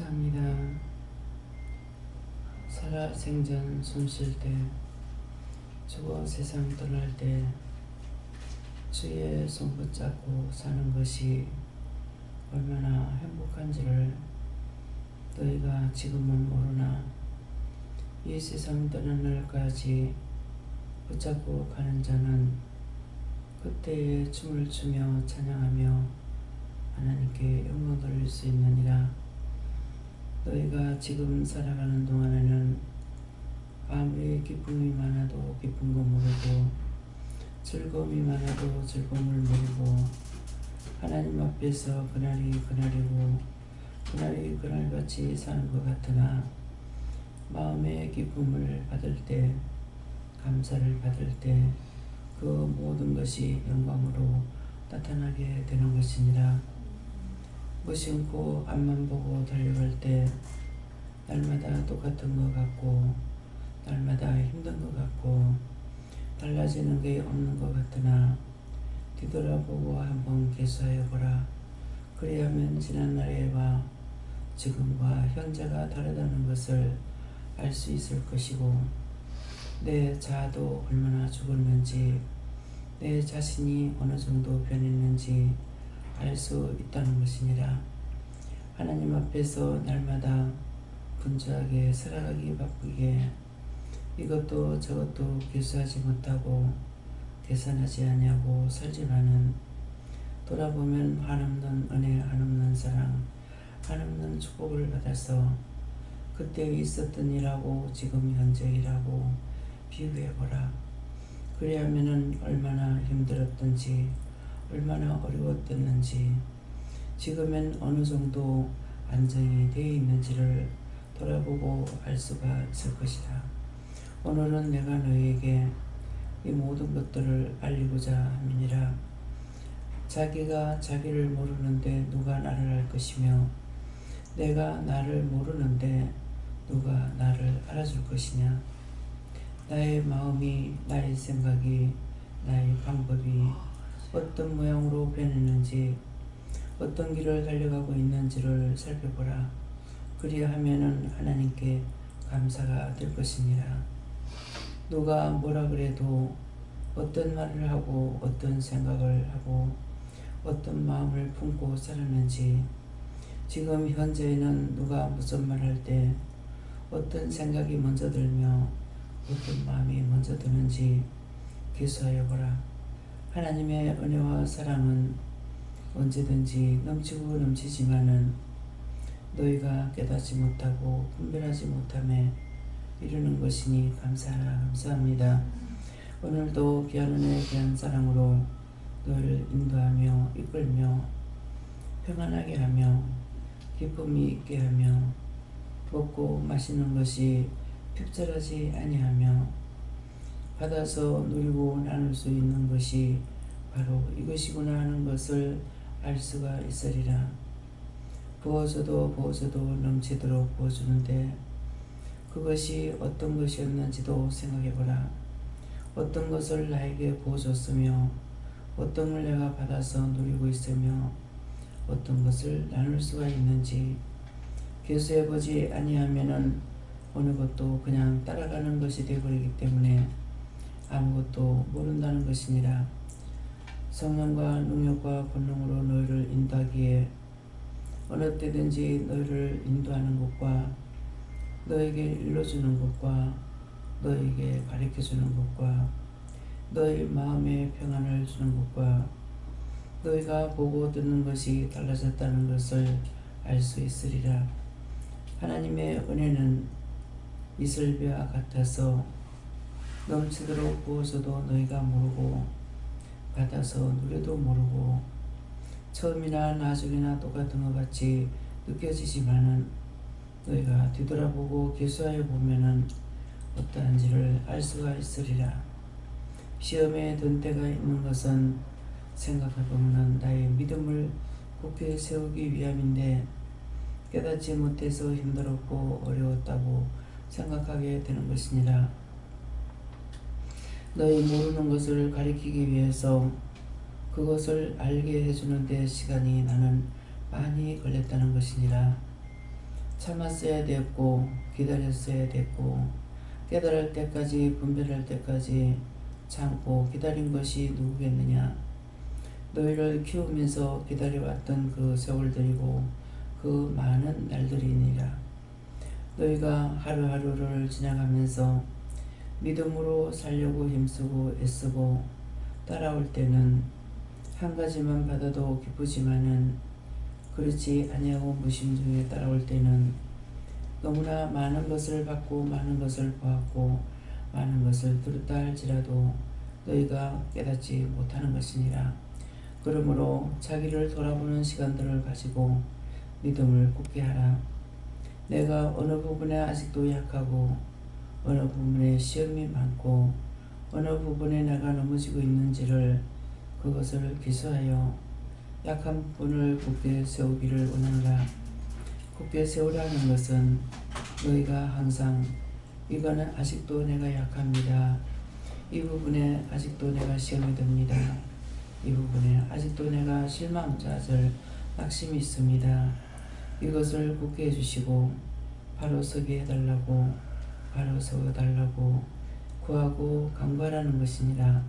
감사합니다. 살아생전 숨쉴 때, 죽어 세상 떠날 때 주의 손 붙잡고 사는 것이 얼마나 행복한지를 너희가 지금은 모르나 이 세상 떠난 날까지 붙잡고 가는 자는 그때에 춤을 추며 찬양하며 하나님께 영광 돌릴 수 있느니라. 너희가 지금 살아가는 동안에는 아무리 기쁨이 많아도 기쁜 거 모르고 즐거움이 많아도 즐거움을 모르고 하나님 앞에서 그날이 그날이고 그날이 그날같이 사는 것 같으나 마음의 기쁨을 받을 때, 감사를 받을 때 그 모든 것이 영광으로 나타나게 되는 것이니라. 무심코 앞만 보고 달려갈 때 날마다 똑같은 것 같고 날마다 힘든 것 같고 달라지는 게 없는 것 같으나 뒤돌아보고 한번 계수하여보라. 그리하면 지난날에와 지금과 현재가 다르다는 것을 알 수 있을 것이고 내 자아도 얼마나 죽었는지 내 자신이 어느 정도 변했는지 알 수 있다는 것이니라. 하나님 앞에서 날마다 분주하게 살아가기 바쁘게 이것도 저것도 계수하지 못하고 계산하지 아니하고 살지만은 돌아보면 한없는 은혜, 한없는 사랑, 한없는 축복을 받아서 그때 있었던 일하고 지금 현재 일하고 비교해보라. 그리하면은 얼마나 힘들었던지 얼마나 어려웠었는지 지금은 어느 정도 안정이 되어 있는지를 돌아보고 알 수가 있을 것이다. 오늘은 내가 너희에게 이 모든 것들을 알리고자 함이니라. 자기가 자기를 모르는데 누가 나를 알 것이며 내가 나를 모르는데 누가 나를 알아줄 것이냐. 나의 마음이, 나의 생각이, 나의 방법이 어떤 모양으로 변했는지 어떤 길을 달려가고 있는지를 살펴보라. 그리하면은 하나님께 감사가 될 것이니라. 누가 뭐라 그래도 어떤 말을 하고 어떤 생각을 하고 어떤 마음을 품고 살았는지 지금 현재에는 누가 무슨 말할 때 어떤 생각이 먼저 들며 어떤 마음이 먼저 드는지 계수하여 보라. 하나님의 은혜와 사랑은 언제든지 넘치고 넘치지만은 너희가 깨닫지 못하고 분별하지 못함에 이르는 것이니 감사합니다. 오늘도 귀한 은혜 귀한 사랑으로 너희를 인도하며 이끌며 평안하게 하며 기쁨이 있게 하며 먹고 마시는 것이 핍절하지 아니하며 받아서 누리고 나눌 수 있는 것이 바로 이것이구나 하는 것을 알 수가 있으리라. 부어줘도 넘치도록 부어주는데 그것이 어떤 것이었는지도 생각해보라. 어떤 것을 나에게 부어줬으며 어떤 걸 내가 받아서 누리고 있으며 어떤 것을 나눌 수가 있는지 계수해보지 아니하면은 어느 것도 그냥 따라가는 것이 되어버리기 때문에 아무것도 모른다는 것이니라. 성령과 능력과 권능으로 너희를 인도하기에 어느 때든지 너희를 인도하는 것과 너에게 일러주는 것과 너에게 가르쳐주는 것과 너희 마음의 평안을 주는 것과 너희가 보고 듣는 것이 달라졌다는 것을 알 수 있으리라. 하나님의 은혜는 이슬비와 같아서 넘치도록 부어서도 너희가 모르고 받아서 누려도 모르고 처음이나 나중이나 똑같은 것 같이 느껴지지만은 너희가 뒤돌아보고 계수하여 보면은 어떠한지를 알 수가 있으리라. 시험에 든 때가 있는 것은 생각해보면 나의 믿음을 굳게 세우기 위함인데 깨닫지 못해서 힘들었고 어려웠다고 생각하게 되는 것이니라. 너희 모르는 것을 가리키기 위해서 그것을 알게 해주는 데 시간이 나는 많이 걸렸다는 것이니라. 참았어야 됐고 기다렸어야 됐고 깨달을 때까지 분별할 때까지 참고 기다린 것이 누구겠느냐. 너희를 키우면서 기다려왔던 그 세월들이고 그 많은 날들이니라. 너희가 하루하루를 지나가면서 믿음으로 살려고 힘쓰고 애쓰고 따라올 때는 한 가지만 받아도 기쁘지만은 그렇지 아니하고 무심중에 따라올 때는 너무나 많은 것을 받고 많은 것을 보았고 많은 것을 들었다 할지라도 너희가 깨닫지 못하는 것이니라. 그러므로 자기를 돌아보는 시간들을 가지고 믿음을 굳게 하라. 내가 어느 부분에 아직도 약하고 어느 부분에 시험이 많고 어느 부분에 내가 넘어지고 있는지를 그것을 기수하여 약한 부분을 굳게 세우기를 원하노라. 굳게 세우라는 것은 너희가 항상 이거는 아직도 내가 약합니다. 이 부분에 아직도 내가 시험이 듭니다. 이 부분에 아직도 내가 실망자들 낙심이 있습니다. 이것을 굳게 해주시고 바로 서게 해달라고 바로 서달라고 구하고 간구하라는 것이니라.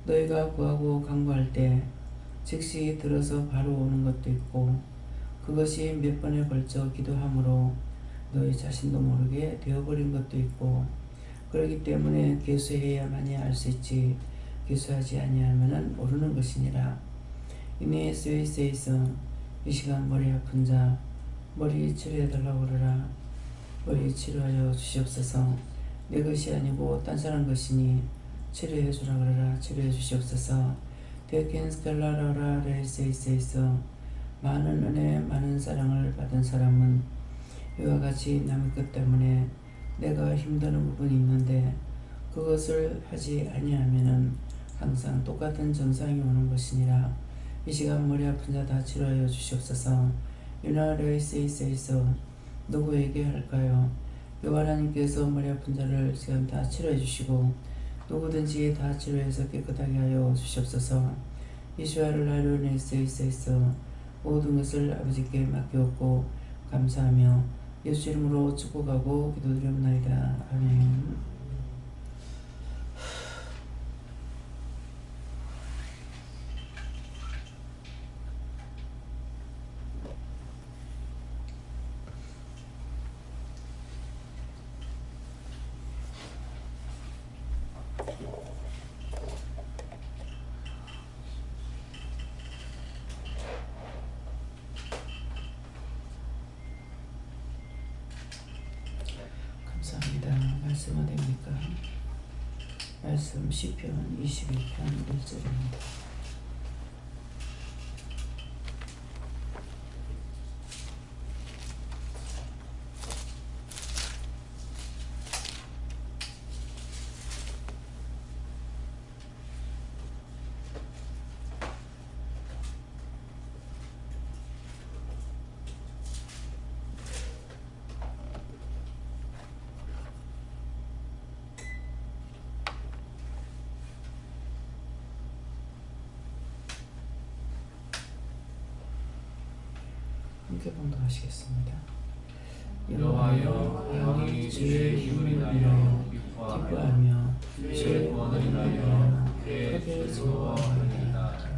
너희가 구하고 간구할 때 즉시 들어서 바로 오는 것도 있고 그것이 몇 번에 걸쳐 기도함으로 너희 자신도 모르게 되어버린 것도 있고 그렇기 때문에 계수해야만이 알 수 있지 계수하지 아니하면은 모르는 것이니라. 이내 세이세이서 이 시간 머리 아픈 자 머리 치료해달라고 그러라. 머리 치료하여 주시옵소서. 내 것이 아니고 딴 사람 것이니 치료해 주라 그러라. 치료해 주시옵소서. 데켄스켈라라라 레세이세이서 많은 은혜 많은 사랑을 받은 사람은 이와 같이 남의 것 때문에 내가 힘드는 부분이 있는데 그것을 하지 아니하면은 항상 똑같은 정상이 오는 것이니라. 이 시간 머리 아픈 자 다 치료하여 주시옵소서. 유나레이세이세이서 누구에게 할까요? 여호와 하나님께서 머리 아픈 자를 지금 다 치료해 주시고 누구든지 다 치료해서 깨끗하게 하여 주시옵소서. 이스라엘을 하려네세이세이서 모든 것을 아버지께 맡기옵고 감사하며 예수 이름으로 축복하고 기도드리옵나이다. 아멘. 감사합니다. 말씀 어디입니까? 말씀 시편 21편 1절입니다. 함께 봉독하시겠습니다. 여호와여, 영이 주의 힘을 인하여 기뻐하며 주의 구원을 인하여 크게 즐거워하리이다.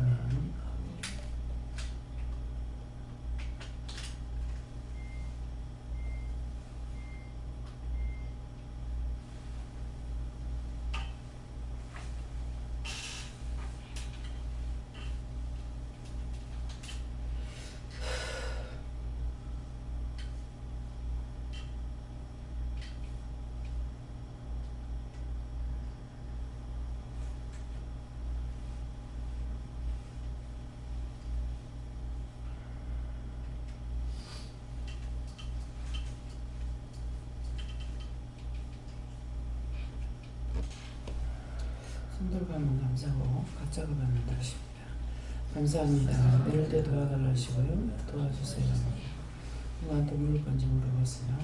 손들고 한번 감사하고 각자가 받는다 하십니다. 감사합니다. 내릴 때 도와달라 하시고요. 도와주세요. 누구한테 물을 건지 물어보세요.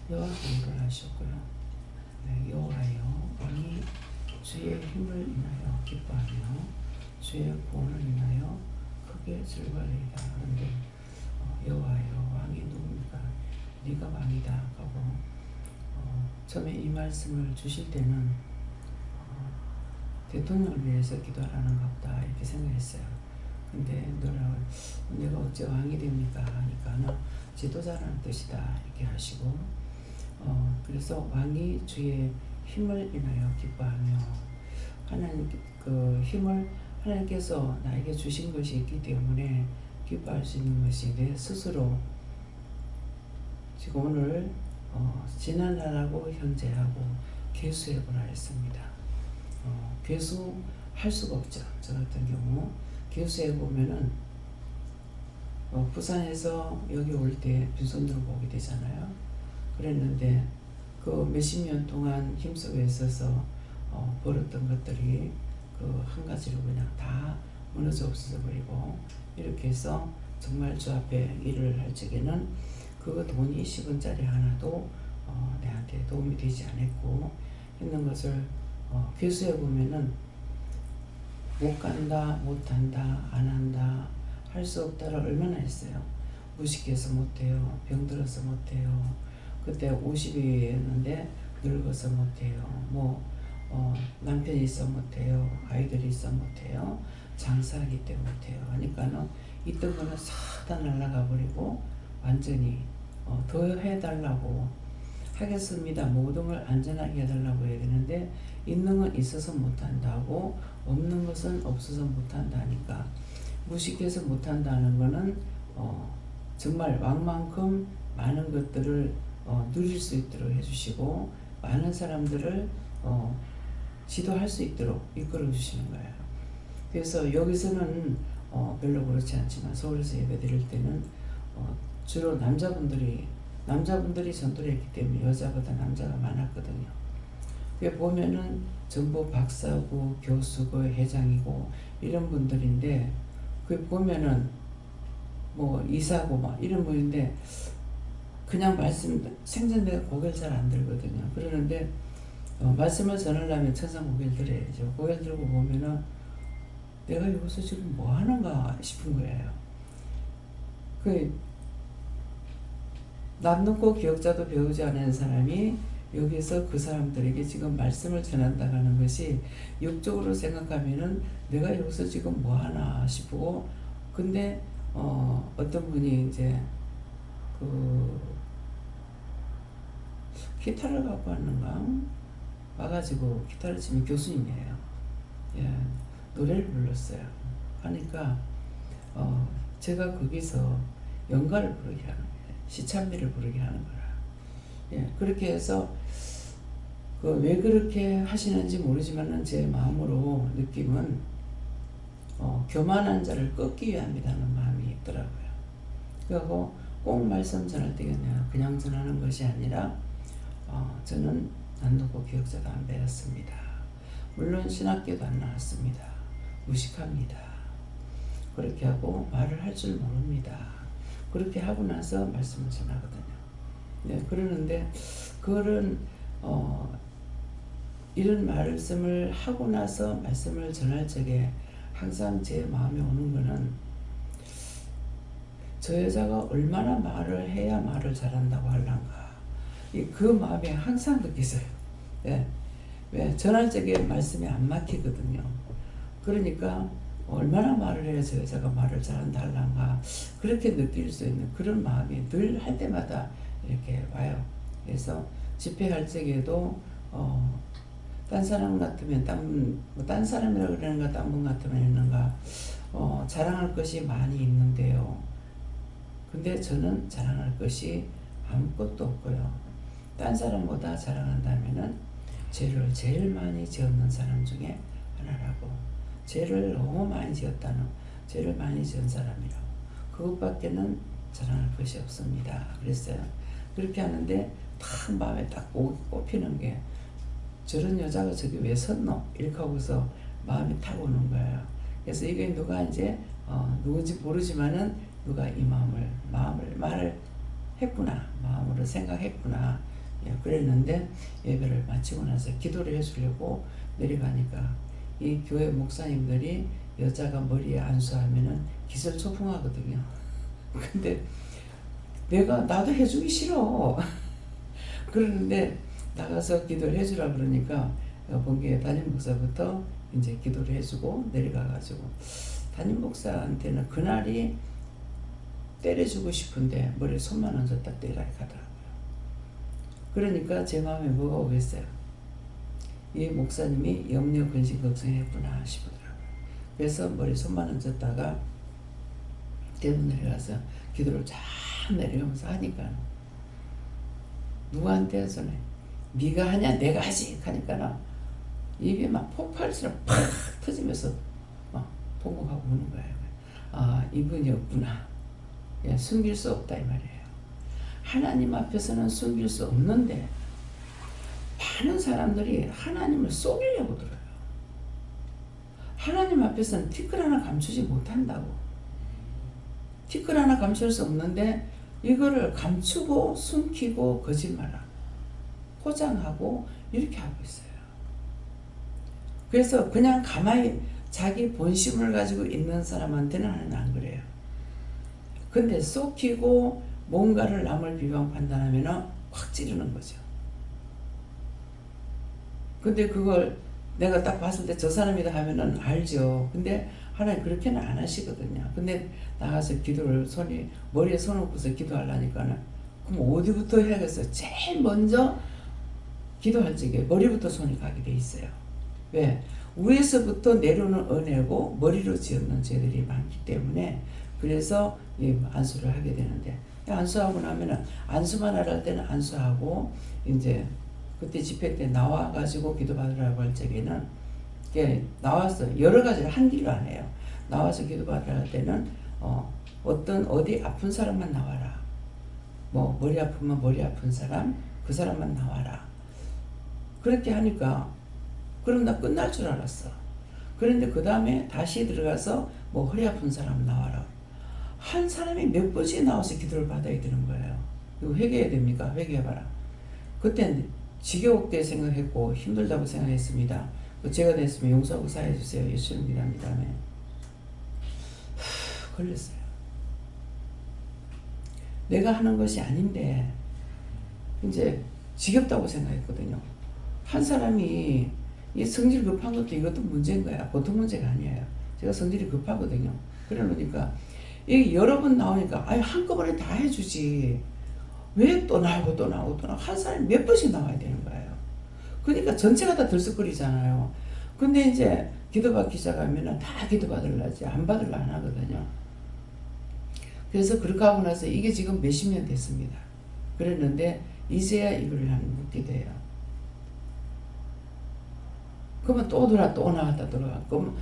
여호와를 하셨고요. 네, 여호와여 왕이 주의 힘을 인하여 기뻐하며 주의 구원을 인하여 크게 즐거워하리이다. 그런데 여호와여 왕이 누굽니까? 네가 왕이다 하고 처음에 이 말씀을 주실 때는 대통령을 위해서 기도하라는가 보다 이렇게 생각했어요. 근데 내가 어째 왕이 됩니까? 하니까 지도자라는 뜻이다 이렇게 하시고 그래서 왕이 주의 힘을 인하여 기뻐하며 하나님 그 힘을 하나님께서 나에게 주신 것이 있기 때문에 기뻐할 수 있는 것이 내 스스로 지금 오늘 지난날하고 현재하고 계수해보라 했습니다. 계수할 수가 없죠. 저 같은 경우 계수해보면은 부산에서 여기 올 때 빈손 들고 오게 되잖아요. 그랬는데 그 몇십 년 동안 힘쓰고 있어서 벌었던 것들이 그 한 가지로 그냥 다 무너져 없어져 버리고 이렇게 해서 정말 주 앞에 일을 할 적에는 그 돈이 10원짜리 하나도 내한테 도움이 되지 않았고 했는 것을 괴수해 보면은 못 간다, 못 한다, 안 한다, 할 수 없다를 얼마나 했어요. 무식해서 못해요. 병들어서 못해요. 그때 50이었는데 늙어서 못해요. 남편이 있어 못해요. 아이들이 있어 못해요. 장사하기 때문에 못해요. 하니까는 있던 거는 싹 다 날아가 버리고 완전히 더 해달라고 하겠습니다. 모든 걸 안전하게 해달라고 해야 되는데 있는 건 있어서 못한다고 없는 것은 없어서 못한다 하니까 무식해서 못한다는 거는 정말 왕만큼 많은 것들을 누릴 수 있도록 해주시고 많은 사람들을 지도할 수 있도록 이끌어 주시는 거예요. 그래서 여기서는 별로 그렇지 않지만 서울에서 예배 드릴 때는 주로 남자분들이 전도를 했기 때문에 여자보다 남자가 많았거든요. 그게 보면은 전부 박사고 교수고 회장이고 이런 분들인데 그 보면은 이사고 이런 분인데 그냥 말씀 생전에 고개를 잘 안 들거든요. 그러는데 말씀을 전하려면 천상 고개를 들어야죠. 고개를 들고 보면은 내가 여기서 지금 뭐 하는가 싶은 거예요. 남놓고 기억자도 배우지 않은 사람이 여기서 그 사람들에게 지금 말씀을 전한다고 하는 것이 육적으로 생각하면은 내가 여기서 지금 뭐 하나 싶고 근데 어떤 분이 이제 기타를 갖고 왔는가 와가지고 기타를 치는 교수님이에요. 예, 노래를 불렀어요. 하니까 제가 거기서 연가를 부르게 하는 거예요. 시찬미를 부르게 하는 거라. 예, 그렇게 해서 왜 그렇게 하시는지 모르지만은 제 마음으로 느낌은 교만한 자를 꺾기 위함이라는 마음이 있더라고요. 그리고 꼭 말씀 전할 때 그냥 전하는 것이 아니라 저는 난놓고 기억자도 안 배웠습니다. 물론 신학교도 안 나왔습니다. 무식합니다. 그렇게 하고 말을 할 줄 모릅니다. 그렇게 하고 나서 말씀을 전하거든요. 네, 그러는데 그거는 이런 말씀을 하고 나서 말씀을 전할 적에 항상 제 마음에 오는 거는 저 여자가 얼마나 말을 해야 말을 잘한다고 할란가 그 마음이 항상 느껴져요. 네. 왜 전할 적에 말씀이 안 막히거든요. 그러니까 얼마나 말을 해야 저 여자가 말을 잘한다 할란가 그렇게 느낄 수 있는 그런 마음이 늘 할 때마다 이렇게 와요. 그래서 집회할 적에도 딴 사람 같으면 딴 사람이라고 그러는가 딴 분 같으면 있는가 자랑할 것이 많이 있는데요. 근데 저는 자랑할 것이 아무것도 없고요. 딴 사람보다 자랑한다면은 죄를 제일 많이 지었는 사람 중에 하나라고 죄를 너무 많이 지었다는 죄를 많이 지은 사람이라고 그것밖에는 자랑할 것이 없습니다. 그랬어요. 그렇게 하는데 딱 마음에 딱 꼽히는 게 저런 여자가 저기 왜 섰노? 이렇게 하고서 마음이 탁 오는 거예요. 그래서 이게 누가 이제 누군지 모르지만은 누가 이 말을 했구나 마음으로 생각했구나 예, 그랬는데 예배를 마치고 나서 기도를 해주려고 내려가니까 이 교회 목사님들이 여자가 머리에 안수하면은 기절초풍하거든요. 근데 나도 해주기 싫어. 그러는데 나가서 기도를 해주라 그러니까 본교회 담임 목사부터 이제 기도를 해주고 내려가가지고 담임 목사한테는 그날이 때려주고 싶은데 머리에 손만 얹었다 때리라 하더라고요. 그러니까 제 마음에 뭐가 오겠어요? 이 목사님이 염려 근심 걱정했구나 싶더라고요. 그래서 머리에 손만 얹었다가 대문 내려가서 기도를 쫙 내려가면서 하니까 누구한테 전에 네가 하냐 내가 하지 하니까 입이 막 폭발처럼 팍 터지면서 막 통곡하고 우는 거예요. 아, 이분이 없구나. 예, 숨길 수 없다 이 말이에요. 하나님 앞에서는 숨길 수 없는데 많은 사람들이 하나님을 속이려고 들어요. 하나님 앞에서는 티끌 하나 감추지 못한다고. 티끌 하나 감출 수 없는데 이거를 감추고 숨기고 거짓말하고 포장하고 이렇게 하고 있어요. 그래서 그냥 가만히 자기 본심을 가지고 있는 사람한테는 하나님 안 그래요. 근데 속이고 뭔가를 남을 비방 판단하면 확 찌르는 거죠. 근데 그걸 내가 딱 봤을 때 저 사람이다 하면은 알죠. 근데 하나님 그렇게는 안 하시거든요. 근데 나가서 기도를 머리에 손 얹고서 기도하려니까는 그럼 어디부터 해야겠어요? 제일 먼저 기도할 적에 머리부터 손이 가게 돼 있어요. 왜? 위에서부터 내려오는 은혜고 머리로 지었는 죄들이 많기 때문에 그래서 안수를 하게 되는데 안수하고 나면은 안수만 할 때는 안수하고 이제 그때 집회 때 나와가지고 기도받으라고 할 적에는 나와서 여러 가지를 한 길로 안 해요. 나와서 기도받으라 할 때는 어디 아픈 사람만 나와라. 뭐 머리 아프면 머리 아픈 사람 그 사람만 나와라. 그렇게 하니까 그럼 나 끝날 줄 알았어. 그런데 그 다음에 다시 들어가서 뭐 허리 아픈 사람 나와라. 한 사람이 몇 번씩 나와서 기도를 받아야 되는 거예요. 이거 회개해야 됩니까? 회개해봐라. 그때는 지겨웠게 생각했고 힘들다고 생각했습니다. 제가 됐으면 용서하고 사해주세요. 예수님 기도합니다. 걸렸어요. 내가 하는 것이 아닌데 이제 지겹다고 생각했거든요. 한 사람이 이 성질 급한 것도 이것도 문제인 거야. 보통 문제가 아니에요. 제가 성질이 급하거든요. 그래 놓으니까 이게 여러 번 나오니까 한꺼번에 다 해주지. 왜 또 나오고 또 나오고 또 나오고 한 사람이 몇 번씩 나와야 되는 거예요. 그러니까 전체가 다 들썩거리잖아요. 근데 이제 기도받기 시작하면 다 기도받으려지 안 받으려 안 하거든요. 그래서 그렇게 하고 나서 이게 지금 몇십 년 됐습니다. 그랬는데 이제야 이거를 묻게 돼요. 그러면 또 나왔다 돌아가. 그럼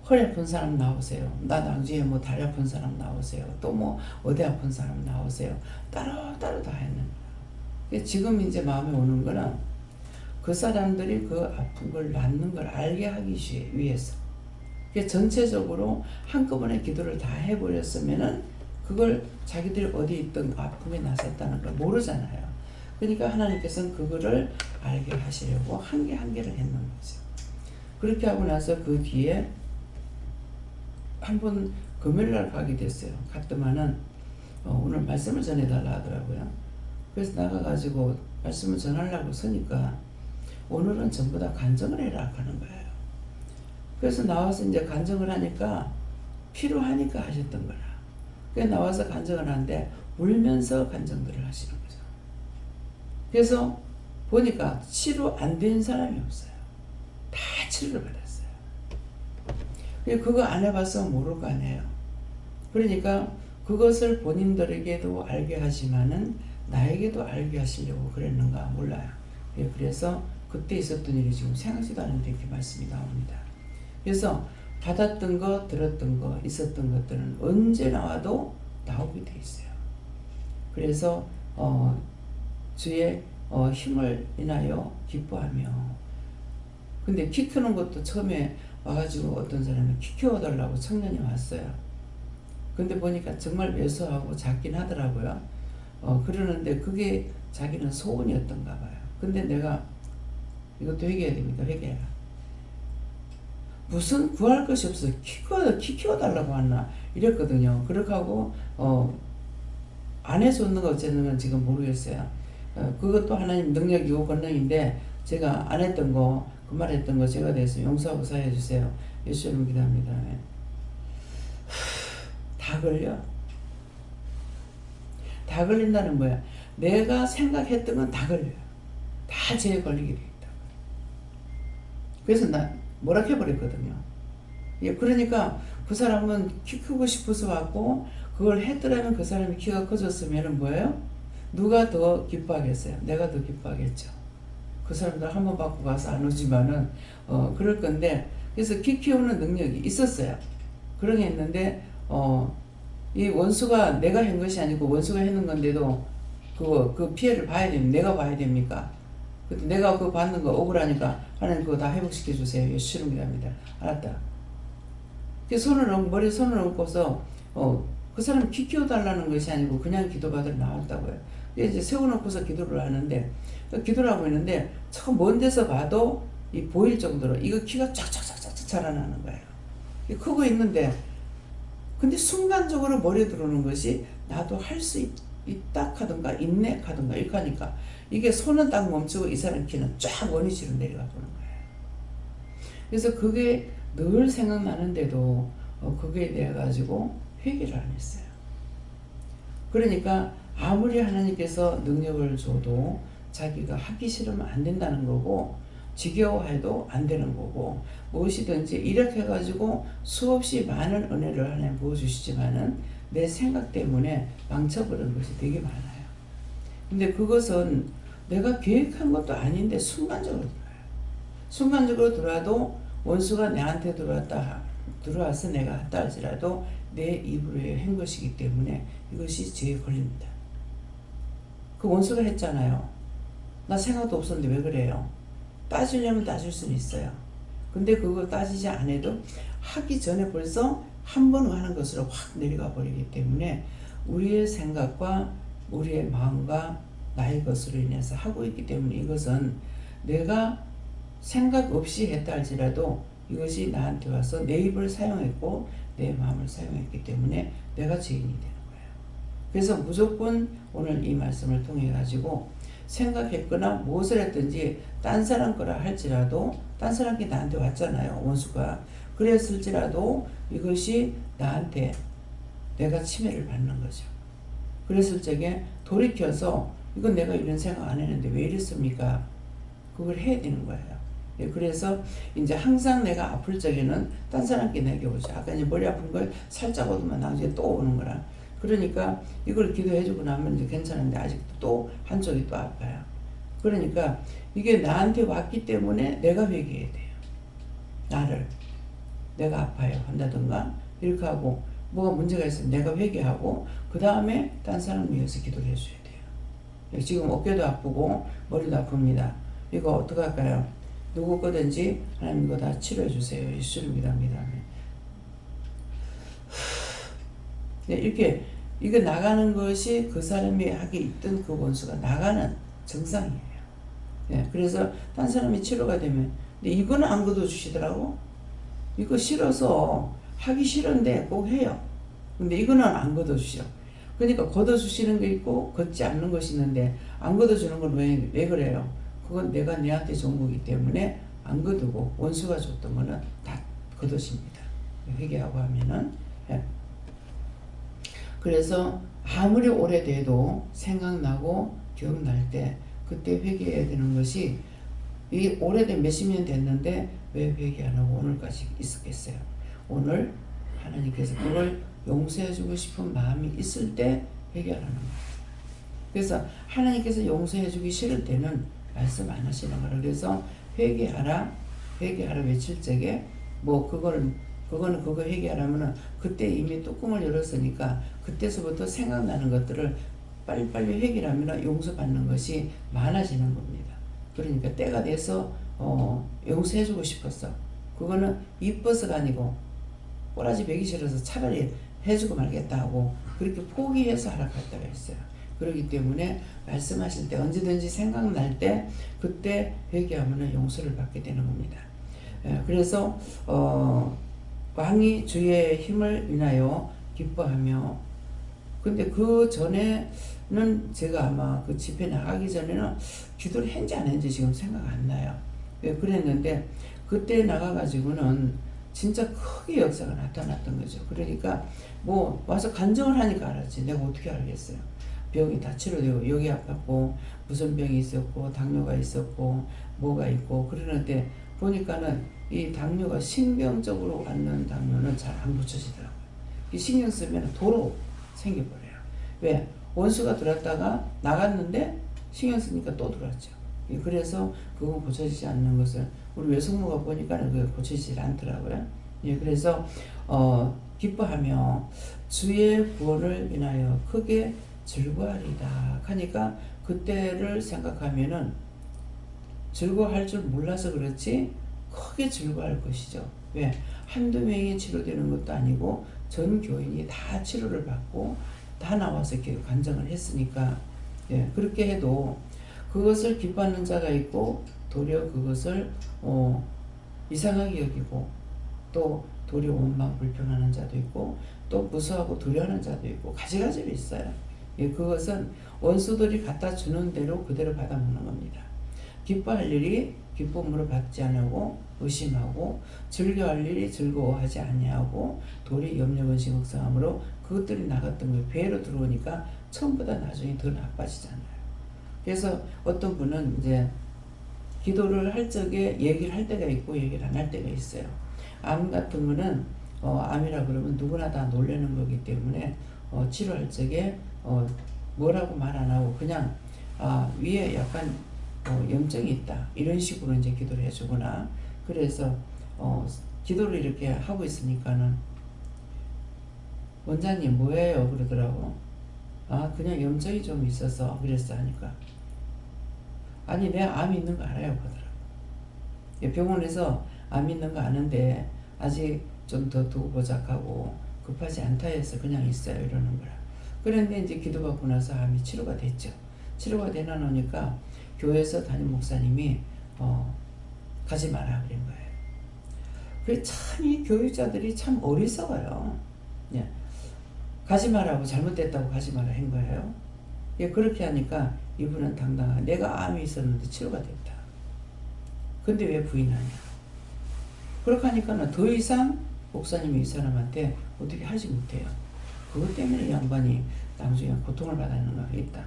허리 아픈 사람 나오세요. 나 나중에 뭐 다리 아픈 사람 나오세요. 또 뭐 어디 아픈 사람 나오세요. 따로 다 했는 거예요. 지금 이제 마음에 오는 거는 그 사람들이 그 아픈 걸 낫는 걸 알게 하기 위해서. 전체적으로 한꺼번에 기도를 다 해버렸으면은 그걸 자기들이 어디 있든 아픔에 나섰다는 걸 모르잖아요. 그러니까 하나님께서는 그거를 알게 하시려고 한 개 한 개를 했는 거죠. 그렇게 하고 나서 그 뒤에 한 번 금요일날 가게 됐어요. 갔더만은 오늘 말씀을 전해달라 하더라고요. 그래서 나가가지고 말씀을 전하려고 서니까 오늘은 전부 다 간증을 해라 하는 거예요. 그래서 나와서 이제 간증을 하니까 필요하니까 하셨던 거라. 그래서 나와서 간증을 하는데 울면서 간증들을 하시는 거죠. 그래서 보니까 치료 안 된 사람이 없어요. 다 치료를 받았어요. 그거 안 해봐서 모를 거 아니에요. 그러니까 그것을 본인들에게도 알게 하지만은 나에게도 알게 하시려고 그랬는가 몰라요. 그래서 그때 있었던 일이 지금 생각지도 않은데 이렇게 말씀이 나옵니다. 그래서 받았던 거, 들었던 거, 있었던 것들은 언제 나와도 나오게 돼 있어요. 그래서 주의 힘을 인하여 기뻐하며. 근데 키 크는 것도 처음에 와가지고 어떤 사람이 키 키워달라고 청년이 왔어요. 근데 보니까 정말 왜소하고 작긴 하더라고요. 그러는데 그게 자기는 소원이었던가 봐요. 근데 내가 이것도 회개해야 됩니다. 회개해라. 무슨 구할 것이 없어. 키 키워달라고 하나 이랬거든요. 그렇게 하고 안 해줬는 거 어쨌는 지금 모르겠어요. 그것도 하나님 능력이고 권능인데 제가 안 했던 거, 그 말 했던 거 제가 대해서 용서하고 사해 주세요. 예수 이름으로 기도합니다. 다 걸려. 다 걸린다는 거야. 내가 생각했던 건 다 걸려요. 다 죄에 걸리게 돼 있다. 그래서 나 뭐라 해버렸거든요. 예, 그러니까 그 사람은 키 크고 싶어서 왔고 그걸 했더라면 그 사람이 키가 커졌으면 뭐예요? 누가 더 기뻐하겠어요? 내가 더 기뻐하겠죠. 그 사람들 한 번 받고 가서 안 오지만은 그럴 건데 그래서 키 키우는 능력이 있었어요. 그런 게 있는데 이 원수가 내가 한 것이 아니고 원수가 했는 건데도 그 피해를 봐야 됩니다. 내가 봐야 됩니까? 내가 그거 받는 거 억울하니까 하나님 그거 다 회복시켜 주세요. 예수 이름으로 기도합니다. 알았다. 머리에 손을 얹고서 그 사람 키 키워달라는 것이 아니고 그냥 기도받으러 나왔다고요. 이제 세워놓고서 기도를 하는데 기도를 하고 있는데 참 먼 데서 봐도 보일 정도로 이거 키가 쫙쫙쫙쫙 자라나는 거예요. 크고 있는데 근데 순간적으로 머리에 들어오는 것이 나도 할 수 있다 하든가 있네 하든가 이렇게 하니까 이게 손은 딱 멈추고 이 사람 키는 쫙 원위치로 내려가 보는 거예요. 그래서 그게 늘 생각나는데도 그게 돼 가지고 회개를 안 했어요. 그러니까 아무리 하나님께서 능력을 줘도 자기가 하기 싫으면 안 된다는 거고 지겨워해도 안 되는 거고 무엇이든지 이렇게 해가지고 수없이 많은 은혜를 하나님 부어주시지만은 내 생각 때문에 망쳐버리는 것이 되게 많아요. 근데 그것은 내가 계획한 것도 아닌데 순간적으로 들어와요. 순간적으로 들어와도 원수가 내한테 들어와서 내가 했다 할지라도 내 입으로 한 것이기 때문에 이것이 죄에 걸립니다. 그 원수가 했잖아요. 나 생각도 없었는데 왜 그래요? 따지려면 따질 수는 있어요. 근데 그거 따지지 않아도 하기 전에 벌써 한 번 하는 것으로 확 내려가 버리기 때문에 우리의 생각과 우리의 마음과 나의 것으로 인해서 하고 있기 때문에 이것은 내가 생각 없이 했다 할지라도 이것이 나한테 와서 내 입을 사용했고 내 마음을 사용했기 때문에 내가 죄인이 되는 거예요. 그래서 무조건 오늘 이 말씀을 통해 가지고 생각했거나 무엇을 했든지 딴 사람 거라 할지라도 딴 사람이 나한테 왔잖아요. 원수가. 그랬을지라도 이것이 나한테 내가 침해를 받는 거죠. 그랬을 적에 돌이켜서 이건 내가 이런 생각 안 했는데 왜 이랬습니까? 그걸 해야 되는 거예요. 예, 그래서 이제 항상 내가 아플 적에는 딴 사람께 내게 오죠. 아까 이제 머리 아픈 걸 살짝 오더만 나중에 또 오는 거라. 그러니까 이걸 기도해주고 나면 이제 괜찮은데 아직도 또 한쪽이 또 아파요. 그러니까 이게 나한테 왔기 때문에 내가 회개해야 돼요. 나를. 내가 아파요 한다든가 이렇게 하고 뭐가 문제가 있으면 내가 회개하고 그 다음에 딴 사람 위해서 기도를 해줘야 돼요. 지금 어깨도 아프고 머리도 아픕니다. 이거 어떡할까요? 누구 거든지 하나님 이거 다 치료해 주세요. 예수를 믿습니다. 네, 이렇게 이거 나가는 것이 그 사람이 하게 있던 그 원수가 나가는 정상이에요. 네, 그래서 딴 사람이 치료가 되면 근데 이거는 안 걷어주시더라고. 이거 싫어서 하기 싫은데 꼭 해요. 근데 이거는 안 걷어주셔. 그러니까 걷어주시는 게 있고 걷지 않는 것이 있는데 안 걷어주는 건 왜 그래요? 그건 내가 내한테 준 거기 때문에 안 걷고 원수가 줬던 거는 다 걷어집니다. 회개하고 하면은. 예. 그래서 아무리 오래돼도 생각나고 기억날 때 그때 회개해야 되는 것이 이 오래된 몇십 년 됐는데 왜 회개 안 하고 오늘까지 있었겠어요? 오늘 하나님께서 그걸 용서해주고 싶은 마음이 있을 때 회개하라는 거예요. 그래서 하나님께서 용서해주기 싫을 때는 말씀 안 하시는 거예요. 그래서 회개하라 외칠 적에 뭐 그거는 그거 회개하라면은 그때 이미 뚜껑을 열었으니까 그때서부터 생각나는 것들을 빨리빨리 회개하면 용서받는 것이 많아지는 겁니다. 그러니까 때가 돼서 용서해주고 싶었어. 그거는 이뻐서가 아니고 꼬라지 베기 싫어서 차라리 해주고 말겠다 하고 그렇게 포기해서 하락할 때가 있어요. 그렇기 때문에 말씀하실 때 언제든지 생각날 때 그때 회개하면 용서를 받게 되는 겁니다. 그래서 왕이 주의 힘을 인하여 기뻐하며, 근데 그 전에는 제가 아마 그 집회 나가기 전에는 기도를 했는지 안 했는지 지금 생각 안 나요. 그랬는데 그때 나가가지고는 진짜 크게 역사가 나타났던 거죠. 그러니까 뭐 와서 간증을 하니까 알았지. 내가 어떻게 알겠어요. 병이 다 치료되고 여기 아팠고 무슨 병이 있었고 당뇨가 있었고 뭐가 있고 그러는데 보니까는 이 당뇨가 신경적으로 왔는 당뇨는 잘 안 고쳐지더라고요. 이 신경 쓰면 도로 생겨버려요. 왜? 원수가 들어왔다가 나갔는데 신경 쓰니까 또 들어왔죠. 그래서 그건 고쳐지지 않는 것을 우리 외숙모가 보니까 그게 고쳐지지 않더라고요. 그래서 기뻐하며 주의 구원을 인하여 크게 즐거워하리다 하니까 그때를 생각하면은 즐거워할 줄 몰라서 그렇지 크게 즐거워할 것이죠. 왜? 한두 명이 치료되는 것도 아니고 전 교인이 다 치료를 받고 다 나와서 이렇게 간증을 했으니까 그렇게 해도 그것을 기뻐하는 자가 있고 도리어 그것을 이상하게 여기고 또 도리어 원망 불평하는 자도 있고 또 무서워하고 두려워하는 자도 있고 가지가지로 있어요. 그것은 원수들이 갖다 주는 대로 그대로 받아먹는 겁니다. 기뻐할 일이 기쁨으로 받지 않고 의심하고 즐거워할 일이 즐거워하지 아니하고 도리 염려근심 걱정함으로 그것들이 나갔던 거예요. 배로 들어오니까 처음보다 나중에 더 나빠지잖아요. 그래서 어떤 분은 이제 기도를 할 적에 얘기를 할 때가 있고 얘기를 안 할 때가 있어요. 암 같은 거는 암이라 그러면 누구나 다 놀라는 거기 때문에 치료할 적에 뭐라고 말 안 하고 그냥 위에 약간 염증이 있다 이런 식으로 이제 기도를 해주거나 그래서 기도를 이렇게 하고 있으니까는 원장님 뭐예요 그러더라고. 그냥 염증이 좀 있어서 그랬어 하니까 아니 내가 암이 있는 거 알아요 그러더라고. 병원에서 암 있는 거 아는데 아직 좀 더 두고 보자하고 급하지 않다 해서 그냥 있어요 이러는 거라. 그런데 이제 기도받고 나서 암이 치료가 됐죠. 치료가 되나 놓으니까 교회에서 담임 목사님이 가지 마라 그런 거예요. 그래 참 이 교육자들이 참 어리석어요. 가지 마라고 잘못됐다고 가지 마라 한 거예요. 그렇게 하니까 이분은 당당하게 내가 암이 있었는데 치료가 됐다. 근데 왜 부인하냐. 그렇게 하니까는 더 이상 목사님이 이 사람한테 어떻게 하지 못해요. 그것 때문에 이 양반이 나중에 고통을 받는 거가 있다.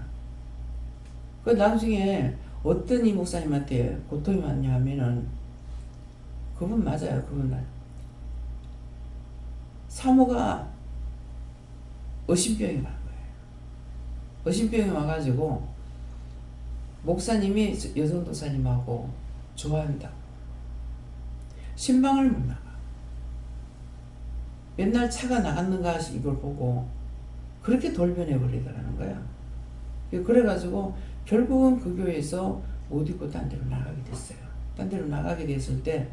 그 나중에 어떤 이 목사님한테 고통이 왔냐 하면은 그분 맞아요. 그분 맞아요. 사모가 의심병이 간 거예요. 의심병이 와가지고 목사님이 여성 도사님하고 좋아한다고 신방을 못 나가. 맨날 차가 나갔는가 이걸 보고 그렇게 돌변해 버리더라는 거야. 그래가지고 결국은 그 교회에서 못 있고 딴 데로 나가게 됐어요. 딴 데로 나가게 됐을 때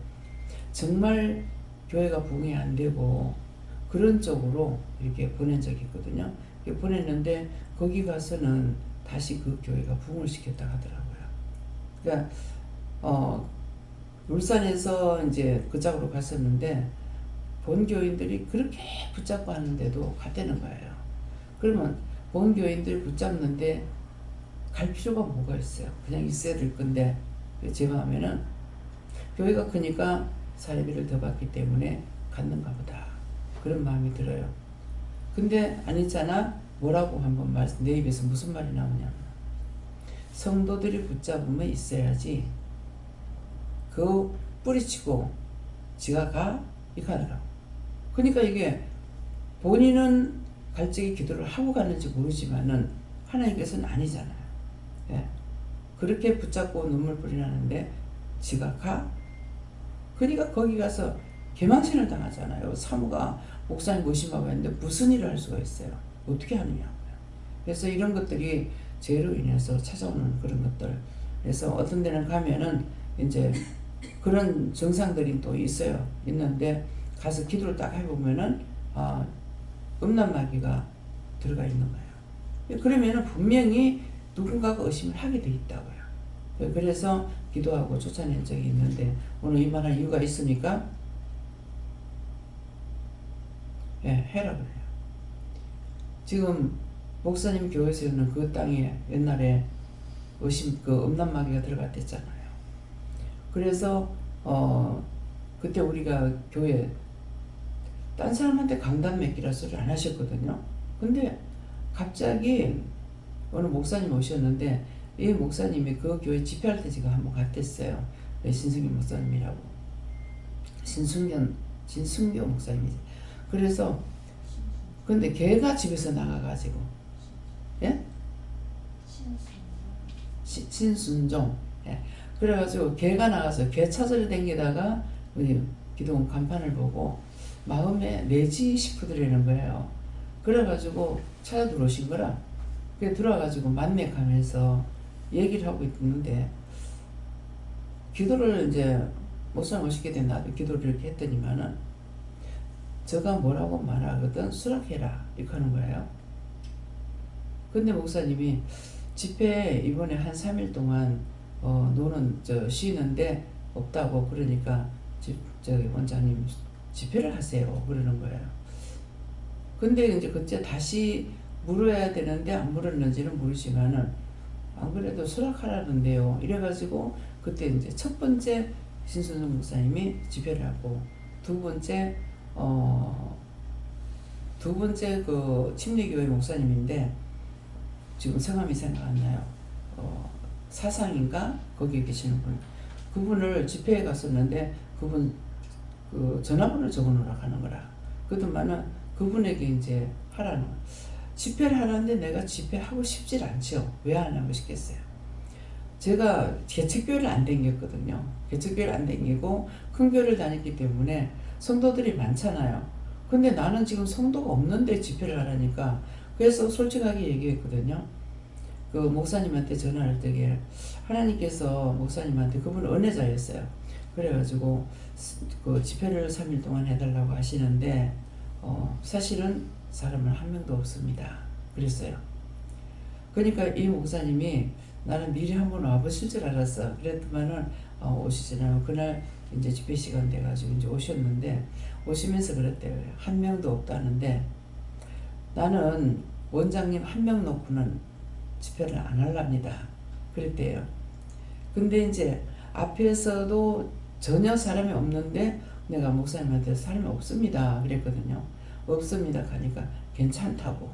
정말 교회가 부흥이 안 되고 그런 쪽으로 이렇게 보낸 적이 있거든요. 보냈는데 거기 가서는 다시 그 교회가 부흥을 시켰다 하더라고요. 그러니까 울산에서 이제 그 짝으로 갔었는데 본교인들이 그렇게 붙잡고 하는데도 갔다는 거예요. 그러면 본교인들 붙잡는데 갈 필요가 뭐가 있어요? 그냥 있어야 될 건데 제가 하면은 교회가 크니까 사례비를 더 받기 때문에 갔는가 보다 그런 마음이 들어요. 근데 아니잖아. 뭐라고 한번 내 입에서 무슨 말이 나오냐면 성도들이 붙잡으면 있어야지 그거 뿌리치고 지가 가? 이렇게 하더라고. 그러니까 이게 본인은 갈 적에 기도를 하고 가는지 모르지만은 하나님께서는 아니잖아요. 그렇게 붙잡고 눈물 뿌리나는데 지가 가? 그러니까 거기 가서 개망신을 당하잖아요. 사모가 목사님 의심하고 했는데 무슨 일을 할 수가 있어요. 어떻게 하느냐고요. 그래서 이런 것들이 죄로 인해서 찾아오는 그런 것들. 그래서 어떤 데는 가면은 이제 그런 증상들이 또 있어요. 있는데 가서 기도를 딱 해보면은 음란마귀가 들어가 있는 거예요. 그러면은 분명히 누군가가 의심을 하게 돼 있다고요. 그래서 기도하고 쫓아낸 적이 있는데 오늘 이만한 이유가 있으니까 예, 해라 그래요. 지금 목사님 교회에서는 그 땅에 옛날에 의심 그 음란마귀가 들어갔댔잖아요. 그래서 그때 우리가 교회 딴 사람한테 강단 맺기라 소리 안 하셨거든요. 근데 갑자기 어느 목사님 오셨는데 이 목사님이 그 교회 집회할 때 제가 한번 갔댔어요. 신승기 목사님이라고. 진순교 목사님이지. 그래서 근데 걔가 집에서 나가가지고 예? 신순종. 예. 그래가지고 걔가 나가서 걔 찾으러 댕기다가 우리 기도원 간판을 보고 마음에 내지 싶으더라는 거예요. 그래가지고 찾아 들어오신 거라. 그래 들어와가지고 만맥하면서 얘기를 하고 있는데 기도를 이제 목사님 오시게 된 나도 기도를 이렇게 했더니만은 저가 뭐라고 말하거든 수락해라 이렇게 하는 거예요. 근데 목사님이 집회 이번에 한 3일 동안 노는 쉬는데 없다고 그러니까 저기 원장님 집회를 하세요 그러는 거예요. 근데 이제 그때 다시 물어야 되는데 안 물었는지는 모르지만은 안 그래도 수락하라는데요. 이래가지고 그때 이제 첫 번째 신순성 목사님이 집회를 하고 두 번째 그 침례교회 목사님인데 지금 성함이 생각 안 나요. 사상인가 거기에 계시는 분. 그분을 집회에 갔었는데 그분 그 전화번호를 적어놓으라 하는 거라. 그동안은 그분에게 이제 하라는 집회를 하는데 내가 집회하고 싶질 않죠. 왜 안 하고 싶겠어요. 제가 개척교회를 안 다녔거든요. 개척교회를 안 다니고 큰 교회를 다녔기 때문에 성도들이 많잖아요. 근데 나는 지금 성도가 없는데 집회를 하라니까 그래서 솔직하게 얘기했거든요. 그 목사님한테 전화할 때에 하나님께서 목사님한테 그분 은혜자였어요. 그래가지고 그 집회를 3일 동안 해달라고 하시는데 사실은 사람은 한 명도 없습니다. 그랬어요. 그러니까 이 목사님이 나는 미리 한번 와보실 줄 알았어. 그랬더만은 오시잖아요. 그날 이제 집회 시간 돼가지고 이제 오셨는데 오시면서 그랬대요. 한 명도 없다는데 나는 원장님 한 명 놓고는 집회를 안 하랍니다. 그랬대요. 근데 이제 앞에서도 전혀 사람이 없는데 내가 목사님한테 사람이 없습니다. 그랬거든요. 없습니다. 하니까 괜찮다고.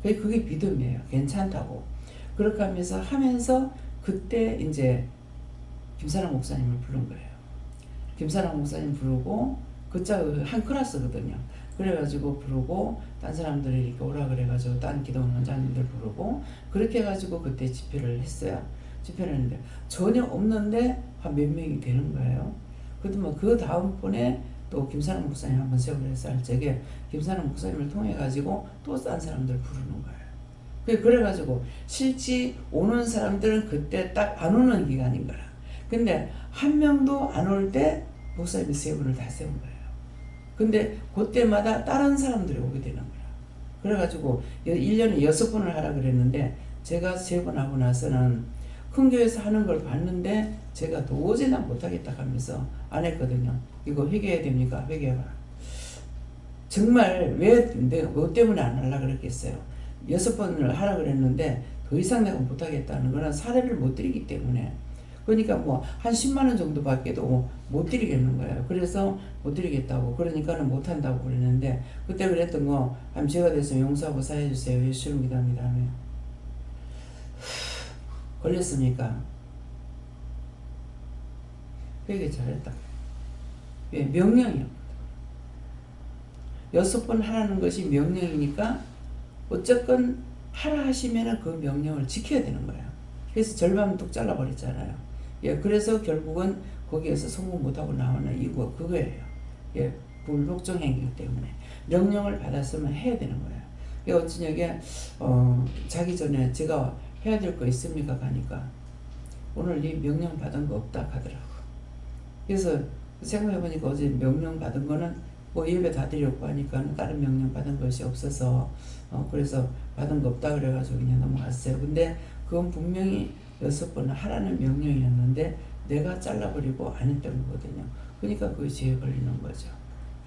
그게 믿음이에요. 괜찮다고. 그렇게 하면서 그때 이제 김사랑 목사님을 부른 거예요. 김사랑 목사님 부르고 그자 한 클래스거든요. 그래가지고 부르고 딴 사람들이 이렇게 오라 그래가지고 딴 기도원 원장님들 부르고 그렇게 해가지고 그때 집회를 했어요. 집회를 했는데 전혀 없는데 한 몇 명이 되는 거예요. 그러면 그 다음번에 또 김사랑 목사님 한번 세우려 해서 할 적에 김사랑 목사님을 통해 가지고 또 딴 사람들 부르는 거예요. 그래가지고 실제 오는 사람들은 그때 딱 안 오는 기간인 거라. 근데 한 명도 안 올 때 목사님이 세 분을 다 세운 거예요. 근데 그때마다 다른 사람들이 오게 되는 거야. 그래가지고 1년에 6번을 하라 그랬는데 제가 3번 하고 나서는 큰 교회에서 하는 걸 봤는데 제가 도저히 난 못하겠다 하면서 안 했거든요. 이거 회개해야 됩니까? 회개해봐라. 정말 내가 뭐 때문에 안 하려고 그랬겠어요. 6번을 하라 그랬는데 더 이상 내가 못하겠다는 거는 사례를 못 드리기 때문에 그러니까 뭐 한 10만 원 정도밖에도 못 드리겠는 거예요. 그래서 못 드리겠다고 그러니까는 못 한다고 그랬는데 그때 그랬던 거 하면 제가 돼서 용서하고 사해 주세요. 예수님 기도합니다 하면 걸렸습니까? 회개 잘했다. 왜? 명령이요. 6번 하라는 것이 명령이니까 어쨌건 하라 하시면은 그 명령을 지켜야 되는 거예요. 그래서 절반 뚝 잘라버렸잖아요. 예, 그래서 결국은 거기에서 성공 못하고 나오는 이유가 그거예요. 예, 불복종 행위이기 때문에 명령을 받았으면 해야 되는 거예요. 예, 어찌냐게 자기 전에 제가 해야 될 거 있습니까? 가니까 오늘 네 명령 받은 거 없다 하더라고. 그래서 생각해보니까 어제 명령 받은 거는 뭐 예배 다 드렸고 하니까 다른 명령 받은 것이 없어서 그래서 받은 거 없다 그래가지고 그냥 넘어갔어요. 근데 그건 분명히 6번은 하라는 명령이었는데 내가 잘라버리고 안 했던 거거든요. 그러니까 그게 죄에 걸리는 거죠.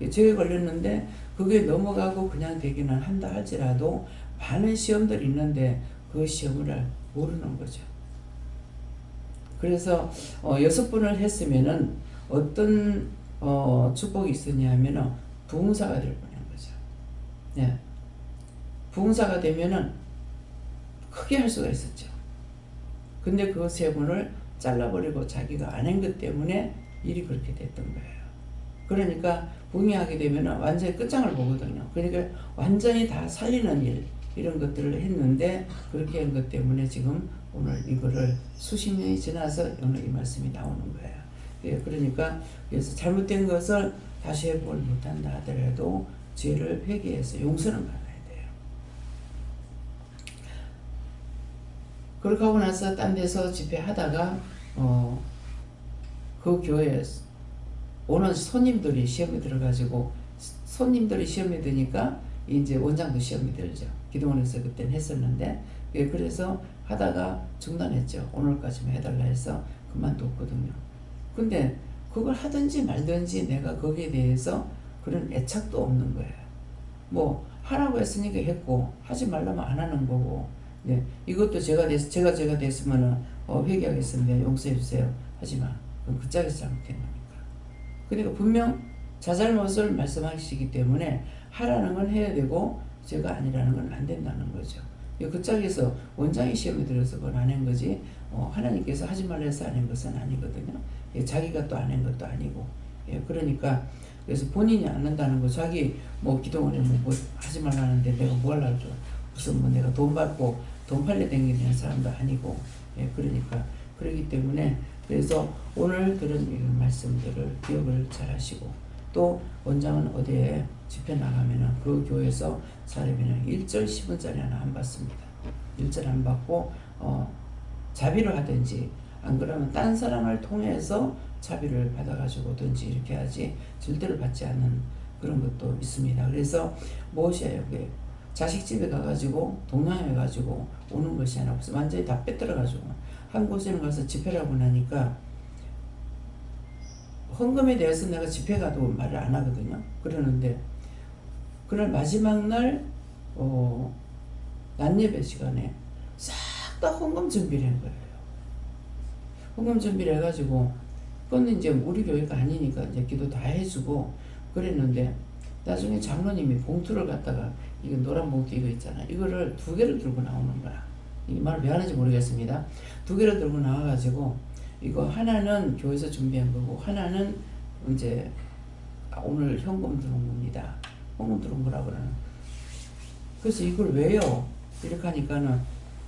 죄에 걸렸는데 그게 넘어가고 그냥 되기는 한다 할지라도 많은 시험들이 있는데 그 시험을 모르는 거죠. 그래서 6번을 했으면은 어떤 축복이 있었냐 하면은 부흥사가 될 뻔한 거죠. 네. 부흥사가 되면은 크게 할 수가 있었죠. 근데 그 3번을 잘라버리고 자기가 안 한 것 때문에 일이 그렇게 됐던 거예요. 그러니까 부흥하게 되면은 완전히 끝장을 보거든요. 그러니까 완전히 다 살리는 일, 이런 것들을 했는데 그렇게 한 것 때문에 지금 오늘 이거를 수십 년이 지나서 오늘 이 말씀이 나오는 거예요. 예, 그러니까 그래서 잘못된 것을 다시 회복을 못한다 하더라도 죄를 회개해서 용서는 받아야 돼요. 그렇게 하고 나서 딴 데서 집회하다가 그 교회에 오는 손님들이 시험에 들어가지고 손님들이 시험에 드니까 이제 원장도 시험에 들죠. 기도원에서 그때는 했었는데 그래서 하다가 중단했죠. 오늘까지만 해달라 해서 그만뒀거든요. 근데 그걸 하든지 말든지 내가 거기에 대해서 그런 애착도 없는 거예요. 뭐 하라고 했으니까 했고 하지 말라면 안 하는 거고. 네, 이것도 제가 됐으면은 회개하겠습니다. 용서해 주세요. 하지만 그건 그 짝에서 잘못된 겁니까? 그러니까 분명 자잘못을 말씀하시기 때문에 하라는 건 해야 되고 제가 아니라는 건 안 된다는 거죠. 그 짝에서 원장이 시험에 들어서 그건 안 한 거지 하나님께서 하지 말라 해서 안 한 것은 아니거든요. 자기가 또 안 한 것도 아니고. 그러니까 그래서 본인이 안 한다는 거 자기 뭐 기도원에 뭐 하지 말라는데 내가 뭐 하려고 무슨 뭐 내가 돈 받고 돈 팔려 다니는 사람도 아니고. 그러니까 그렇기 때문에 그래서 오늘 들은 말씀들을 기억을 잘 하시고 또 원장은 어디에 집회 나가면은 그 교회에서 사람이는 1절 10원짜리 하나 안 받습니다. 1절 안 받고 자비를 하든지 안 그러면 딴 사람을 통해서 자비를 받아가지고든지 이렇게 하지 절대로 받지 않는 그런 것도 있습니다. 그래서 무엇이에요? 자식 집에 가가지고 동양해가지고 오는 것이 아니라 완전히 다 빼들어가지고 한 곳에는 가서 집회를 하고 나니까 헌금에 대해서 내가 집회 가도 말을 안 하거든요. 그러는데 그날 마지막 날 낮예배 시간에 싹 다 헌금 준비를 한 거예요. 헌금 준비를 해가지고 그건 이제 우리 교회가 아니니까 이제 기도 다 해주고 그랬는데 나중에 장로님이 봉투를 갖다가 이거 노란 봉투 이거 있잖아. 이거를 2개를 들고 나오는 거야. 이 말을 왜 하는지 모르겠습니다. 2개를 들고 나와가지고 이거 하나는 교회에서 준비한 거고 하나는 이제 오늘 현금 들어온 겁니다. 현금 들어온 거라 그러는. 그래서 이걸 왜요? 이렇게 하니까는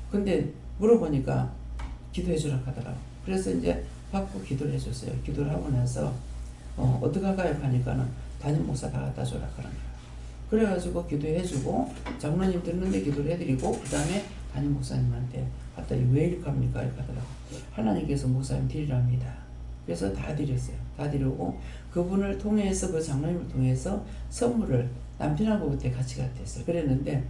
근데 물어보니까 기도해 주라 하더라고. 그래서 이제 받고 기도를 해줬어요. 기도를 하고 나서 어떻게 할까요? 하니까는 담임 목사 다 갖다 줘라 그런 거야. 그래가지고 기도해주고 장로님 듣는데 기도를 해드리고 그 다음에 담임 목사님한테 갖다 왜 이렇게 합니까? 이렇게 하더라고. 하나님께서 목사님 드리랍니다. 그래서 다 드렸어요. 다 드리고 그분을 통해서 그 장로님을 통해서 선물을 남편하고 그때 같이 갔댔어요. 그랬는데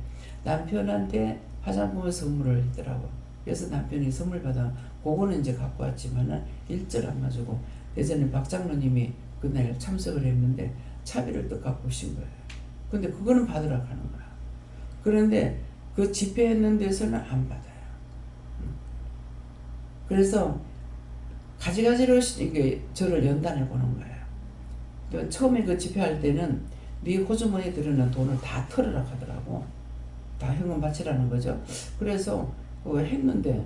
남편한테 화장품을 선물을 했더라고. 그래서 남편이 선물 받아 그거는 이제 갖고 왔지만은 1절 안 맞고 예전에 박 장로님이 그날 참석을 했는데 차비를 또 갖고 오신 거예요. 근데 그거는 받으라고 하는 거야. 그런데 그 집회했는 데서는 안 받아요. 그래서 가지가지로 이게 저를 연단해 보는 거예요. 처음에 그 집회할 때는 네 호주머니에 들어있는 돈을 다 털으라 하더라고. 다 현금 바치라는 거죠. 그래서 했는데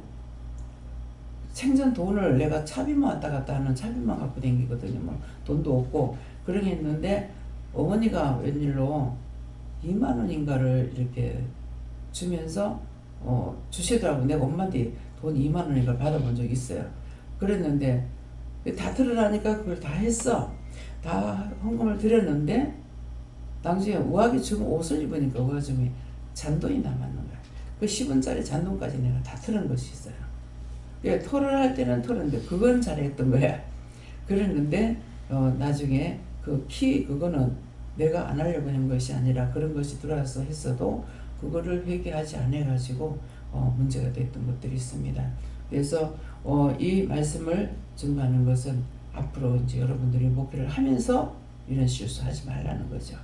생전 돈을 내가 차비만 왔다 갔다 하는 차비만 갖고 다니거든요. 뭐 돈도 없고 그러게 했는데 어머니가 웬일로 2만 원인가를 이렇게 주면서 주시더라고. 내가 엄마한테 돈 2만 원인가를 받아본 적이 있어요. 그랬는데 다 들으라니까 그걸 다 했어. 다 헌금을 드렸는데 나중에 우아기 주면 옷을 입으니까 우아줌이 잔돈이 남았는 거야. 그 10원짜리 잔돈까지 내가 다 털은 것이 있어요. 토를 할 때는 털었는데 그건 잘했던 거야. 그랬는데 나중에 그거는 내가 안 하려고 한 것이 아니라 그런 것이 들어와서 했어도 그거를 회개하지 않아 가지고 문제가 됐던 것들이 있습니다. 그래서 이 말씀을 증거하는 것은 앞으로 이제 여러분들이 목회를 하면서 이런 실수하지 말라는 거죠.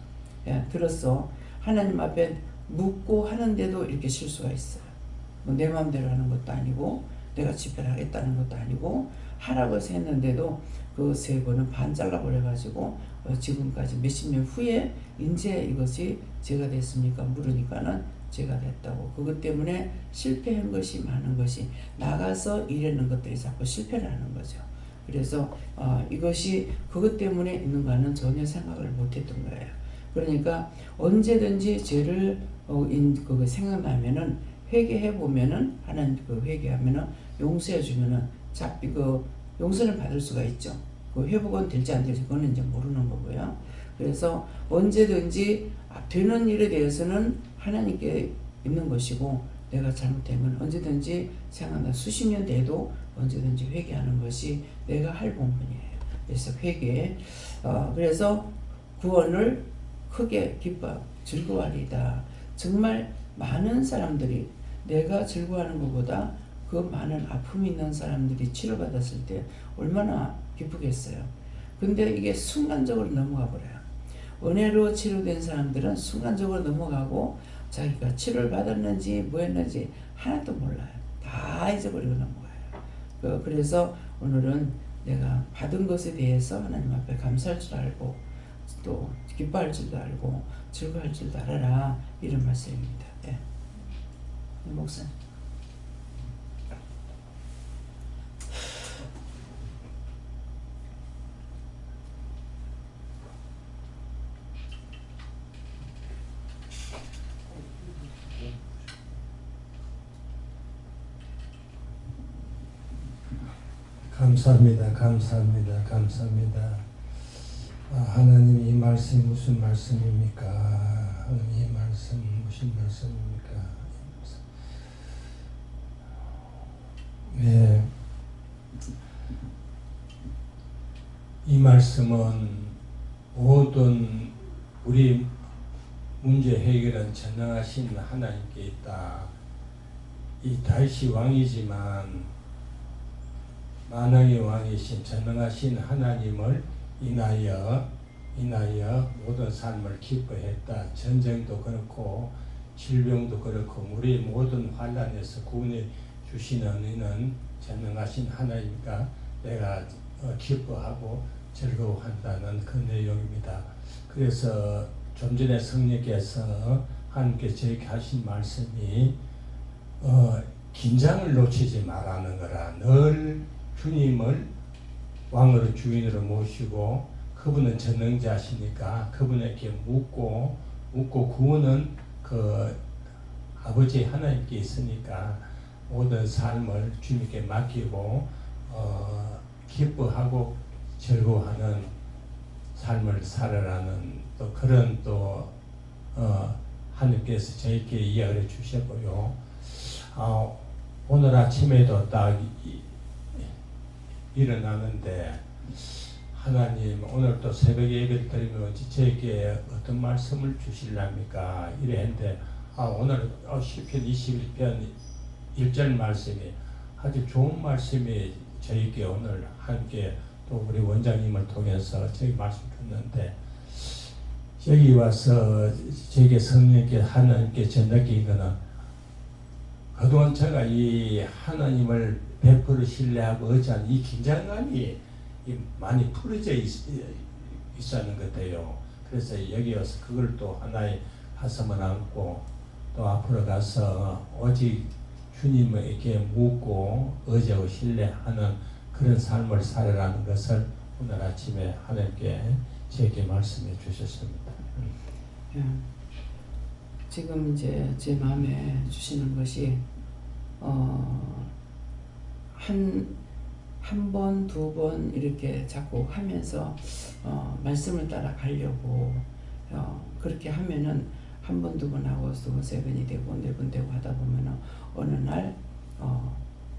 야, 들었어. 하나님 앞에 묻고 하는데도 이렇게 실수가 있어요. 내 마음대로 하는 것도 아니고 내가 집회를 하겠다는 것도 아니고 하라고 해서 했는데도 그 3번은 반 잘라버려가지고 지금까지 몇십 년 후에 이제 이것이 죄가 됐습니까? 물으니까는 죄가 됐다고. 그것 때문에 실패한 것이 많은 것이 나가서 일하는 것들이 자꾸 실패를 하는 거죠. 그래서 이것이 그것 때문에 있는가는 전혀 생각을 못했던 거예요. 그러니까 언제든지 죄를 그거 생각나면은 회개해 보면은 하나님 그 회개하면은 용서해 주면은 용서를 받을 수가 있죠. 그 회복은 될지 안 될지 그거는 이제 모르는 거고요. 그래서 언제든지 되는 일에 대해서는 하나님께 있는 것이고 내가 잘못되면 언제든지 생각나 수십 년 돼도 언제든지 회개하는 것이 내가 할 본분이에요. 그래서 회개. 그래서 구원을 크게 기뻐 즐거워하리다. 정말 많은 사람들이 내가 즐거워하는 것보다 그 많은 아픔이 있는 사람들이 치료받았을 때 얼마나 기쁘겠어요. 근데 이게 순간적으로 넘어가 버려요. 은혜로 치료된 사람들은 순간적으로 넘어가고 자기가 치료를 받았는지 뭐 했는지 하나도 몰라요. 다 잊어버리고 넘어가요. 그래서 오늘은 내가 받은 것에 대해서 하나님 앞에 감사할 줄 알고 또 기뻐할 줄도 알고 즐거워할 줄도 알아라, 이런 말씀입니다. 네. 목사님. 감사합니다. 감사합니다. 감사합니다. 하나님, 이 말씀이 무슨 말씀입니까? 하나님, 이 말씀 무슨 말씀입니까? 네, 이 말씀은 모든 우리 문제 해결은 전능하신 하나님께 있다. 이 다윗이 왕이지만 만왕의 왕이신 전능하신 하나님을 인하여 모든 삶을 기뻐했다. 전쟁도 그렇고 질병도 그렇고 우리 모든 환난에서 구원해 주시는 이는 전능하신 하나님과 내가 기뻐하고 즐거워한다는 그 내용입니다. 그래서 좀 전에 성령께서 하나님께 저에게 하신 말씀이 긴장을 놓치지 말라는 거라. 늘 주님을 왕으로 주인으로 모시고 그분은 전능자시니까 그분에게 묻고 구원은 그 아버지 하나님께 있으니까 모든 삶을 주님께 맡기고 기뻐하고 즐거워하는 삶을 살아라는 또 그런 하나님께서 저에게 이야기를 주셨고요. 오늘 아침에도 딱 일어나는데 하나님 오늘 또 새벽에 예배를 드리면 저에게 어떤 말씀을 주실랍니까? 이래 했는데 오늘 시편 21편 1절 말씀이 아주 좋은 말씀이 저에게 오늘 함께 또 우리 원장님을 통해서 저에게 말씀 줬는데 여기 와서 저에게 성령께 하나님께 전달된 거는 그동안 제가 이 하나님을 100% 신뢰하고 의지한 이 긴장감이 많이 풀어져 있었는 것 같아요. 그래서 여기 와서 그걸 또 하나의 가슴을 안고 또 앞으로 가서 오직 주님에게 묻고 의지하고 신뢰하는 그런 삶을 살아라는 것을 오늘 아침에 하나님께 제게 말씀해 주셨습니다. 지금 이제 제 마음에 주시는 것이 한 번, 두 번 이렇게 자꾸 하면서 말씀을 따라 가려고 그렇게 하면은 한 번, 두 번 하고 두 번, 세 번이 되고 네 번 되고 하다 보면은 어느 날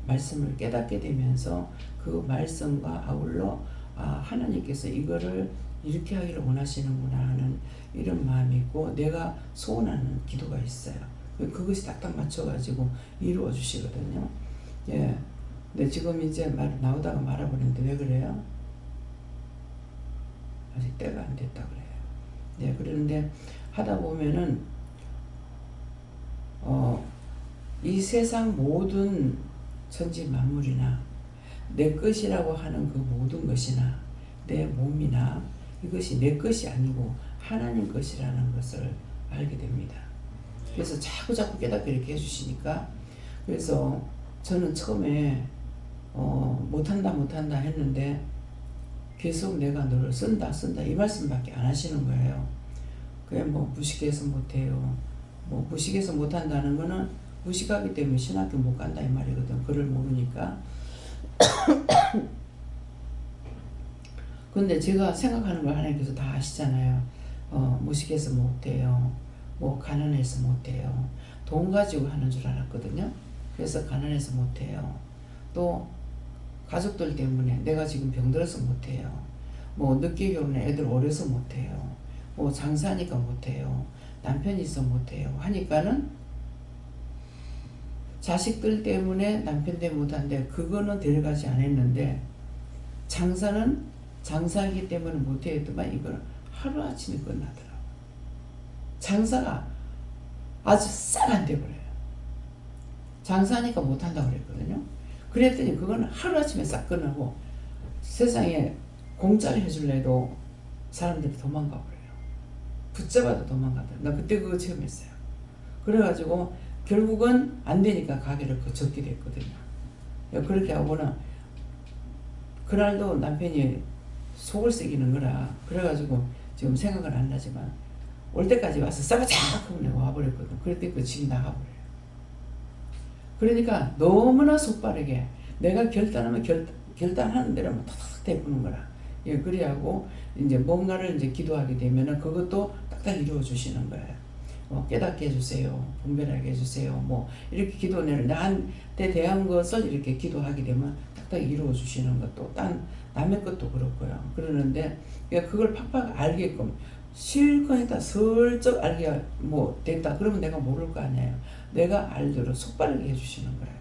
말씀을 깨닫게 되면서 그 말씀과 아울러 하나님께서 이거를 이렇게 하기를 원하시는구나 하는 이런 마음이 있고 내가 소원하는 기도가 있어요. 그것이 딱딱 맞춰가지고 이루어 주시거든요. 예. 근데 지금 이제 나오다가 말아버리는데 왜 그래요? 아직 때가 안 됐다 그래요. 네, 그런데 하다 보면은 이 세상 모든 천지 만물이나 내 것이라고 하는 그 모든 것이나 내 몸이나 이것이 내 것이 아니고 하나님 것이라는 것을 알게 됩니다. 그래서 자꾸 깨닫게 이렇게 해주시니까, 그래서 저는 처음에 못한다 했는데 계속 내가 너를 쓴다 이 말씀밖에 안 하시는 거예요. 그냥 뭐 무식해서 못해요. 뭐 무식해서 못한다는 거는 무식하기 때문에 신학교 못 간다 이 말이거든. 글을 모르니까. 근데 제가 생각하는 걸 하나님께서 다 아시잖아요. 무식해서 못해요. 뭐 가난해서 못해요. 돈 가지고 하는 줄 알았거든요. 그래서 가난해서 못해요. 또 가족들 때문에 내가 지금 병들어서 못해요. 뭐 늦게 결혼해 애들 어려서 못해요. 뭐 장사하니까 못해요. 남편이 있어 못해요. 하니까는 자식들 때문에 남편 때문에 못한데 그거는 데려가지 않았는데 장사는 장사하기 때문에 못해야 했더만 이거는 하루아침에 끝나더라고요. 장사가 아주 싹 안 돼버려요. 장사하니까 못한다고 그랬거든요. 그랬더니 그거는 하루아침에 싹 끝나고 세상에 공짜로 해줄래 해도 사람들이 도망가 버려요. 붙잡아도 도망가더라고요. 나 그때 그거 체험했어요. 그래가지고 결국은 안 되니까 가게를 접게 됐거든요. 그렇게 하고는 그날도 남편이 속을 새기는 거라 그래가지고 지금 생각은 안 나지만 올 때까지 와서 싸바짝 하고 와버렸거든. 그랬더니 그 집이 나가버려요. 그러니까 너무나 속빠르게 내가 결단하면 결단하는 대로만 탁탁 대부는 거라. 예, 그래하고 이제 뭔가를 이제 기도하게 되면은 그것도 딱딱 이루어 주시는 거예요. 깨닫게 해주세요. 분별하게 해주세요. 뭐 이렇게 기도를 나한테 대한 것을 이렇게 기도하게 되면 딱딱 이루어 주시는 것도 남의 것도 그렇고요. 그러는데 그걸 팍팍 알게끔 실컷이다 슬쩍 알게 뭐 됐다 그러면 내가 모를 거 아니에요. 내가 알대로 속빠르게 해주시는 거예요.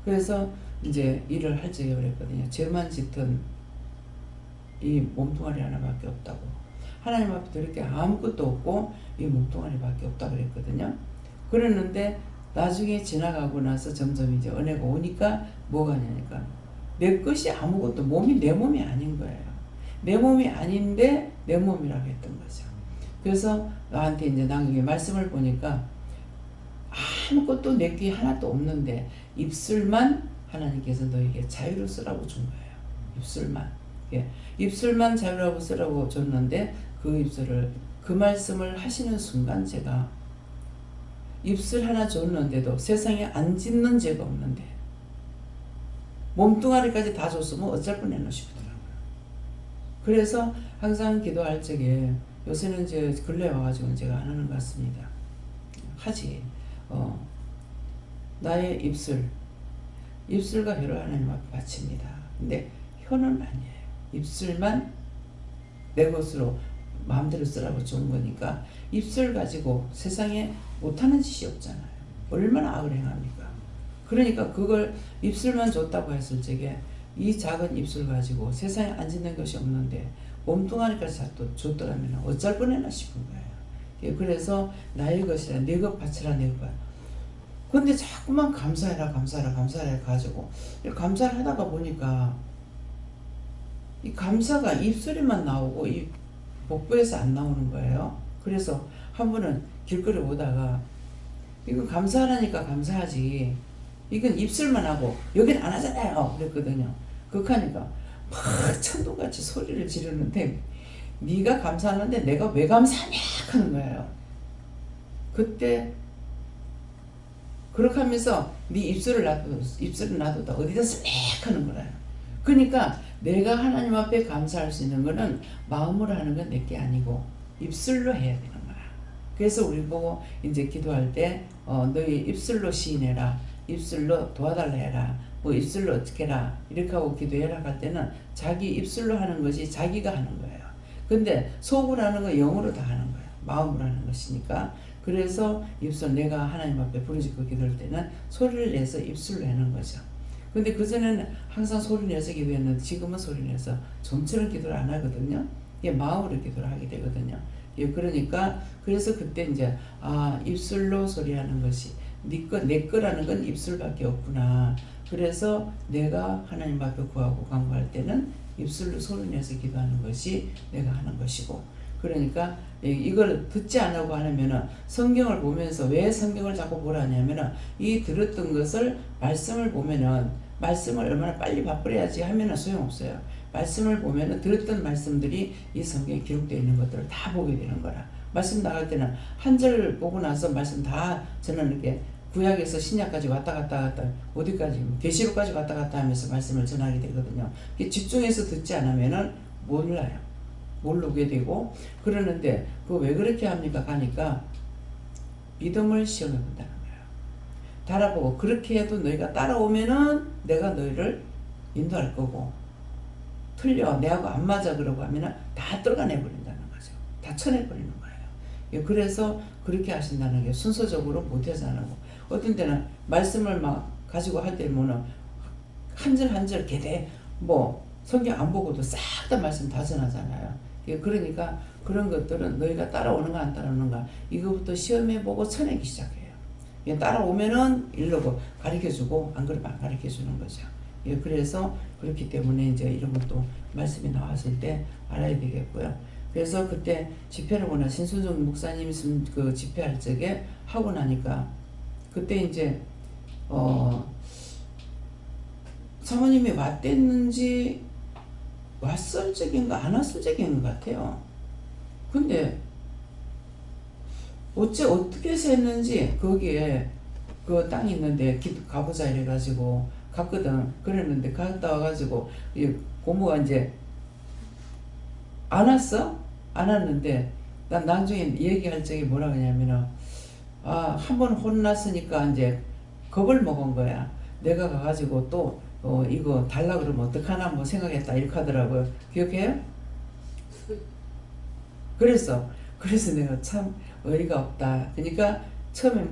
그래서 이제 일을 할 적에 그랬거든요. 죄만 짓던 이 몸뚱아리 하나밖에 없다고. 하나님 앞에 이렇게 아무것도 없고 이 몸뚱아리밖에 없다 그랬거든요. 그랬는데 나중에 지나가고 나서 점점 이제 은혜가 오니까 뭐가냐니까 내 것이 아무것도 내 몸이 아닌 거예요. 내 몸이 아닌데 내 몸이라고 했던 거죠. 그래서 나한테 이제 나중에 말씀을 보니까 아무것도 내 게 하나도 없는데 입술만 하나님께서 너에게 자유를 쓰라고 준 거예요. 입술만. 입술만 자유라고 쓰라고 줬는데 그 입술을 그 말씀을 하시는 순간 제가 입술 하나 줬는데도 세상에 안 짓는 죄가 없는데 몸뚱아리까지 다 줬으면 어쩔 뻔했나 싶더라고요. 그래서 항상 기도할 적에 요새는 이제 근래 와가지고 제가 안 하는 것 같습니다. 하지. 나의 입술과 혀를 하나님 앞에 바칩니다. 근데 혀는 아니에요. 입술만 내 것으로 마음대로 쓰라고 준 거니까 입술 가지고 세상에 못하는 짓이 없잖아요. 얼마나 악을 행합니까? 그러니까 그걸 입술만 줬다고 했을 적에 이 작은 입술 가지고 세상에 안 짓는 것이 없는데 몸뚱아리까지 줬더라면 어쩔 뻔했나 싶은 거예요. 그래서 나의 것이라 내 것 바치라 내 것. 근데 자꾸만 감사해라 가지고 감사를 하다가 보니까 이 감사가 입술에만 나오고 이 복부에서 안 나오는 거예요. 그래서 한 번은 길거리 오다가 이거 감사하라니까 감사하지 이건 입술만 하고 여긴 안 하잖아요 그랬거든요. 그러니까 막 천둥같이 소리를 지르는데 네가 감사하는데 내가 왜 감사하냐 하는 거예요. 그때 그렇게 하면서 네 입술을 놔두다 어디다 쓱 하는 거예요. 그러니까 내가 하나님 앞에 감사할 수 있는 거는 마음으로 하는 건 내게 아니고 입술로 해야 되는 거야. 그래서 우리 보고 이제 기도할 때 너희 입술로 시인해라, 입술로 도와달라 해라, 뭐 입술로 어떻게 해라 이렇게 하고 기도해라 할 때는 자기 입술로 하는 것이 자기가 하는 거예요. 근데 속으로 하는 건 영으로 다 하는 거예요. 마음으로 하는 것이니까 그래서 입술 내가 하나님 앞에 부르짖고 기도할 때는 소리를 내서 입술로 하는 거죠. 근데 그전에는 항상 소리 내서 기도했는데 지금은 소리 내서 좀처럼 기도를 안 하거든요. 이게 마음으로 기도를 하게 되거든요. 예, 그러니까 그래서 그때 이제 입술로 소리하는 것이 내 거라는 건 입술밖에 없구나. 그래서 내가 하나님 앞에 구하고 간구할 때는 입술로 소리 내서 기도하는 것이 내가 하는 것이고, 그러니까 이걸 듣지 않으려고 하면은 성경을 보면서 왜 성경을 자꾸 보라 하냐면은 이 들었던 것을 말씀을 보면은 말씀을 얼마나 빨리 바꾸려야지 하면은 소용없어요. 말씀을 보면은 들었던 말씀들이 이 성경에 기록되어 있는 것들을 다 보게 되는 거라. 말씀 나갈 때는 한 절 보고 나서 말씀 다 저는 이렇게 구약에서 신약까지 왔다 갔다 어디까지 계시록까지 왔다 갔다 하면서 말씀을 전하게 되거든요. 집중해서 듣지 않으면은 몰라요. 모르게 되고 그러는데 그 왜 그렇게 합니까? 가니까 믿음을 시험해 본다는 거예요. 달아보고 그렇게 해도 너희가 따라오면은 내가 너희를 인도할 거고, 틀려 내하고 안 맞아 그러고 하면은 다 떨어내 버린다는 거죠. 다 쳐내 버리는 거예요. 그래서 그렇게 하신다는 게 순서적으로 못해서 안 하고, 어떤 때는 말씀을 막 가지고 할 때는 한 절 한 절 개대 성경 안 보고도 싹 다 말씀 다 전하잖아요. 그러니까 그런 것들은 너희가 따라오는가 안 따라오는가 이거부터 시험해보고 쳐내기 시작해요. 따라오면은 이러고 가르쳐주고 안 그러면 안 가르쳐주는 거죠. 그래서 그렇기 때문에 이제 이런 것도 말씀이 나왔을 때 알아야 되겠고요. 그래서 그때 집회를 보나 신순종 목사님이 그 집회할 적에 하고 나니까 그때 이제 사모님이 왔댔는지 왔을 적인가 안 왔을 적인 것 같아요. 근데 어떻게 해서 했는지 거기에 그 땅이 있는데 가보자 이래가지고 갔거든. 그랬는데 갔다 와가지고 고모가 이제 안 왔어? 안 왔는데 난 나중에 얘기할 적에 뭐라 그러냐면은 한 번 혼났으니까 이제 겁을 먹은 거야. 내가 가가지고 또 이거 달라 그러면 어떡하나 생각했다 이렇게 하더라고요. 기억해요? 그래서 내가 참 어이가 없다. 그러니까 처음에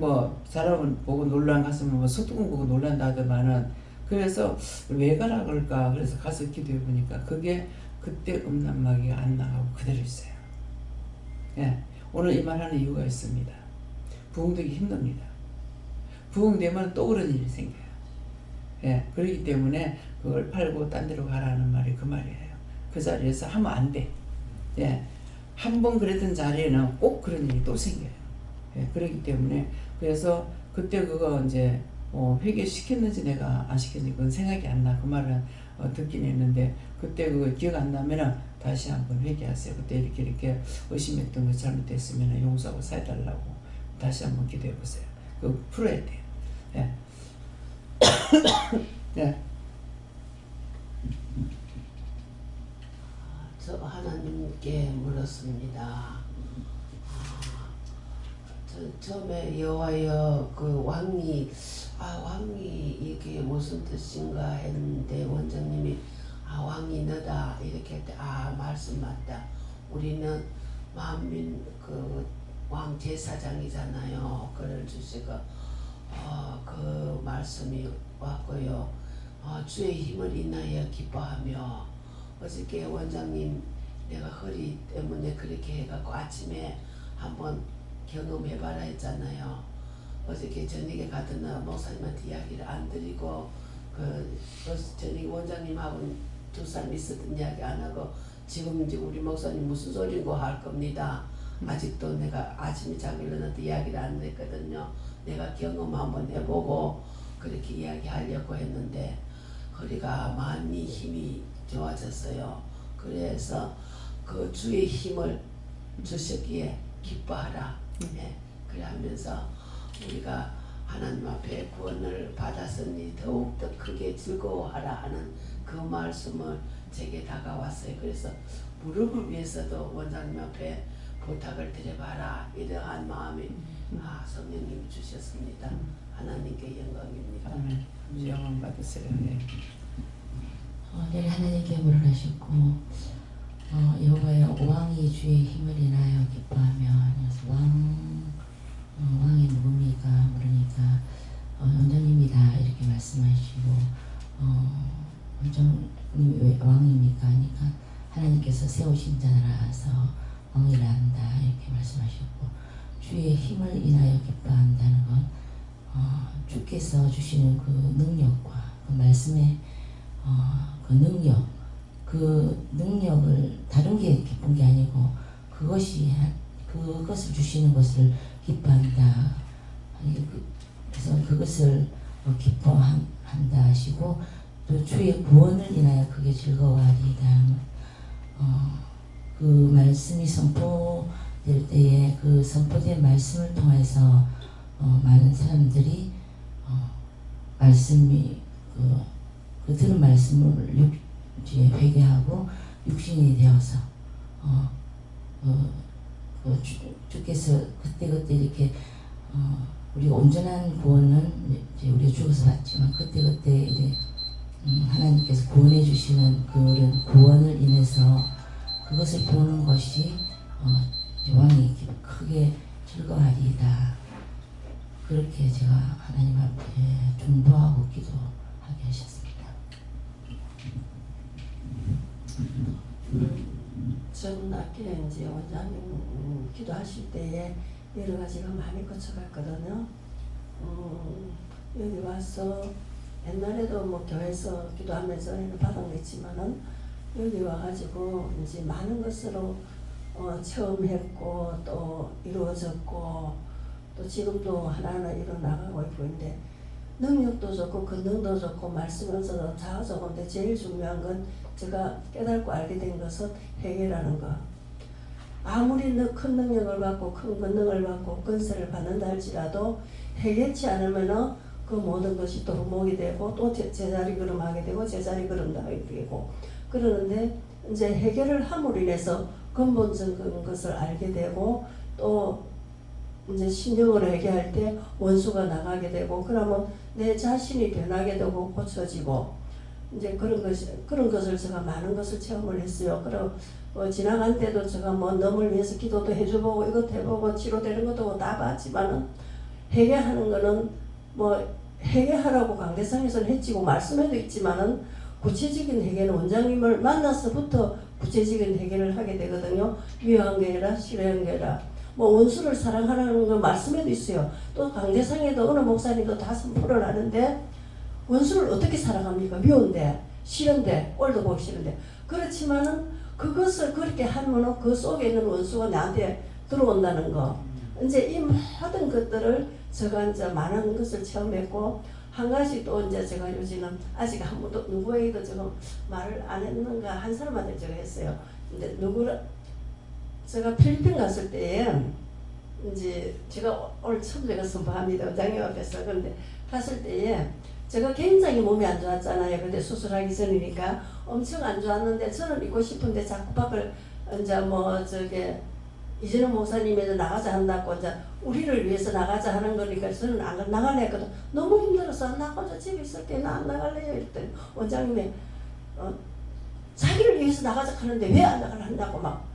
사람을 보고 놀란 갔으면 소뚜껑 보고 놀란다 하더만은, 그래서 왜 가라 그럴까 그래서 가서 기도해 보니까 그게 그때 음란마귀가 안 나가고 그대로 있어요. 오늘 이 말하는 이유가 있습니다. 부흥되기 힘듭니다. 부흥되면 또 그런 일이 생겨요. 그렇기 때문에 그걸 팔고 딴 데로 가라는 말이 그 말이에요. 그 자리에서 하면 안 돼. 한 번 그랬던 자리에는 꼭 그런 일이 또 생겨요. 그렇기 때문에 그래서 그때 그거 이제 회개시켰는지 내가 안 시켰는지 그건 생각이 안 나. 그 말은 듣긴 했는데 그때 그거 기억 안 나면은 다시 한번 회개하세요. 그때 이렇게 의심했던 거 잘못됐으면 용서하고 사해달라고 다시 한번 기도해 보세요. 그거 풀어야 돼요. 저 하나님께 물었습니다. 처음에 여호와여 그 왕이 이게 무슨 뜻인가 했는데 원장님이 왕이 너다 이렇게 할 때 말씀 맞다. 우리는 만민 그 왕 제사장이잖아요. 그를 주시고 그 말씀이 왔고요. 주의 힘을 인하여 기뻐하며, 어저께 원장님 내가 허리 때문에 그렇게 해갖고 아침에 한번 경험해봐라 했잖아요. 어저께 저녁에 가던 목사님한테 이야기를 안 드리고 저녁에 원장님하고 두 사람 있었던 이야기 안 하고 지금 이제 우리 목사님 무슨 소리고 할 겁니다. 아직도 내가 아침에 자기 일어났는데 이야기를 안 했거든요. 내가 경험 한번 해보고 그렇게 이야기하려고 했는데 허리가 많이 힘이 좋아졌어요. 그래서 그 주의 힘을 주셨기에 기뻐하라. 그래 하면서 우리가 하나님 앞에 구원을 받았으니 더욱더 크게 즐거워하라 하는 그 말씀을 제게 다가왔어요. 그래서 무릎을 위해서도 원장님 앞에 부탁을 드려봐라 이러한 마음이 성령님이 주셨습니다. 하나님께 영광입니다. 아멘. 영광 받으세요. 늘 하나님께 물으셨고 여호와여 왕이 주의 힘을 인하여 기뻐하며, 왕 왕이 누굽니까? 물으니까 원장님이다 이렇게 말씀하시고 원장님이 왜 왕입니까? 하니까 하나님께서 세우신 자라서 왕이라 한다 이렇게 말씀하셨고 주의 힘을 인하여 기뻐한다는 건 주께서 주시는 그 능력과 그 말씀의 그 능력 그 능력을 다른 게 기쁜 게 아니고 그것을 주시는 것을 기뻐한다. 그래서 그것을 기뻐한다 하시고 또 주의 구원을 인하여 그게 즐거워하리이다. 그 말씀이 선포될 때에 그 선포된 말씀을 통해서 많은 사람들이 말씀이 그 들은 말씀을 이제 회개하고 육신이 되어서 주께서 그때그때 이렇게 우리가 온전한 구원은 이제 우리가 죽어서 받지만 그때그때 이제 하나님께서 구원해 주시는 그런 구원을 인해서 그것을 보는 것이 왕이 크게 즐거워하리이다. 그렇게 제가 하나님 앞에 중보하고 기도하게 하셨습니다. 전 낮게 이제 원장님 기도하실 때에 여러 가지가 많이 거쳐갔거든요. 여기 와서 옛날에도 뭐 교회에서 기도하면서 받아냈지만은 여기 와가지고 이제 많은 것으로 체험했고 또 이루어졌고 또 지금도 하나하나 일어나가고 있고 있는데 능력도 좋고 권능도 좋고 말씀에서 다 좋은데 제일 중요한 건 제가 깨닫고 알게 된 것은 회개라는 거. 아무리 큰 능력을 받고 큰 권능을 받고 권세를 받는다 할지라도 회개치 않으면 그 모든 것이 도루묵이 되고 또 제자리 걸음하게 되고 제자리 걸음도 하게 되고 그러는데 이제 회개를 함으로 인해서 근본적인 것을 알게 되고 또 이제 신령으로 회개할 때 원수가 나가게 되고 그러면 내 자신이 변하게 되고 고쳐지고 이제 그런 것을 제가 많은 것을 체험을 했어요. 그럼 지나간 때도 제가 뭐 넘을 위해서 기도도 해줘보고 이것도 해보고 치료되는 것도 다 봤지만은 회개하는 거는 뭐 회개하라고 강대상에서는 했지고 말씀에도 있지만은 구체적인 회개는 원장님을 만나서부터 구체적인 회개를 하게 되거든요. 유효한 게 아니라 실효한 게 아니라 뭐 원수를 사랑하라는 거 말씀에도 있어요. 또 강대상에도 어느 목사님도 다 선포를 하는데 원수를 어떻게 사랑합니까? 미운데 싫은데 꼴도 보기 싫은데 그렇지만은 그것을 그렇게 하면은 그 속에 있는 원수가 나한테 들어온다는 거 이제 이 모든 것들을 제가 이제 많은 것을 체험했고 한 가지 또 이제 제가 요즘은 아직 한 번도 누구에게도 지금 말을 안 했는가 한 사람한테 제가 했어요. 근데 제가 필리핀 갔을 때에 이제 제가 오늘 처음 제가 선포합니다. 원장님 앞에서. 그런데 갔을 때에 제가 굉장히 몸이 안 좋았잖아요. 근데 수술하기 전이니까 엄청 안 좋았는데 저는 있고 싶은데 자꾸 밖을 이제 뭐 저게 이재명 목사님이 나가자 한다고 이제 우리를 위해서 나가자 하는 거니까 저는 안 나갈래 했거든. 너무 힘들어서 나 혼자 집에 있을게 나 안 나갈래요 이랬더니 원장님이 자기를 위해서 나가자 하는데 왜 안 나가려 한다고 막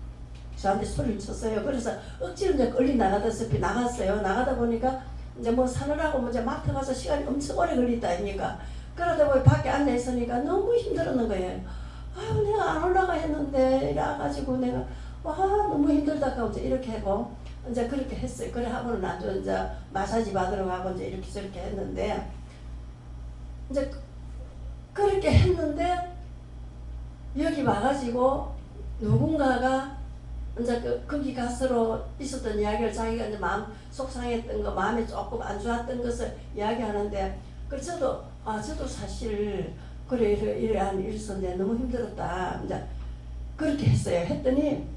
저한테 소리를 쳤어요. 그래서 억지로 이제 끌리 나가다시피 나갔어요. 나가다 보니까 이제 뭐 사느라고 뭐 이제 마트 가서 시간이 엄청 오래 걸린다 아닙니까? 그러다 보니 밖에 앉아 있으니까 너무 힘들었는 거예요. 아유 내가 안 올라가 했는데 이래가지고 내가 와 너무 힘들다 하고 이제 이렇게 하고 이제 그렇게 했어요. 그래 하고는 나도 이제 마사지 받으러 가고 이제 이렇게 저렇게 했는데 이제 그렇게 했는데 여기 와가지고 누군가가 이제 거기 가서로 있었던 이야기를 자기가 이제 마음 속상했던 거, 마음이 조금 안 좋았던 것을 이야기하는데, 그래서 저도 사실 그래 이러한 일이 있었는데 너무 힘들었다. 이제 그렇게 했어요. 했더니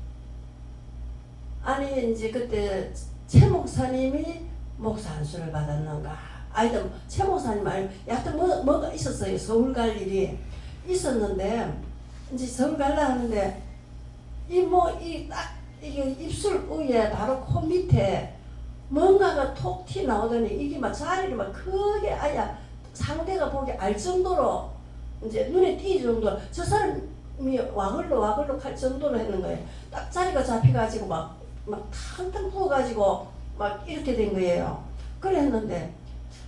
아니 이제 그때 최 목사님이 목사 안수를 받았는가? 아니든 최 목사님 말고 여하튼 뭐가 있었어요. 서울 갈 일이 있었는데 이제 서울 갈라 하는데. 이게 입술 위에 바로 코 밑에 뭔가가 톡 튀 나오더니 이게 막 자리를 막 크게 아야 상대가 보기 알 정도로 이제 눈에 띄 정도로 저 사람이 와글로 갈 정도로 했는 거예요. 딱 자리가 잡혀가지고 막 탕탕 부어가지고 막 이렇게 된 거예요. 그래 했는데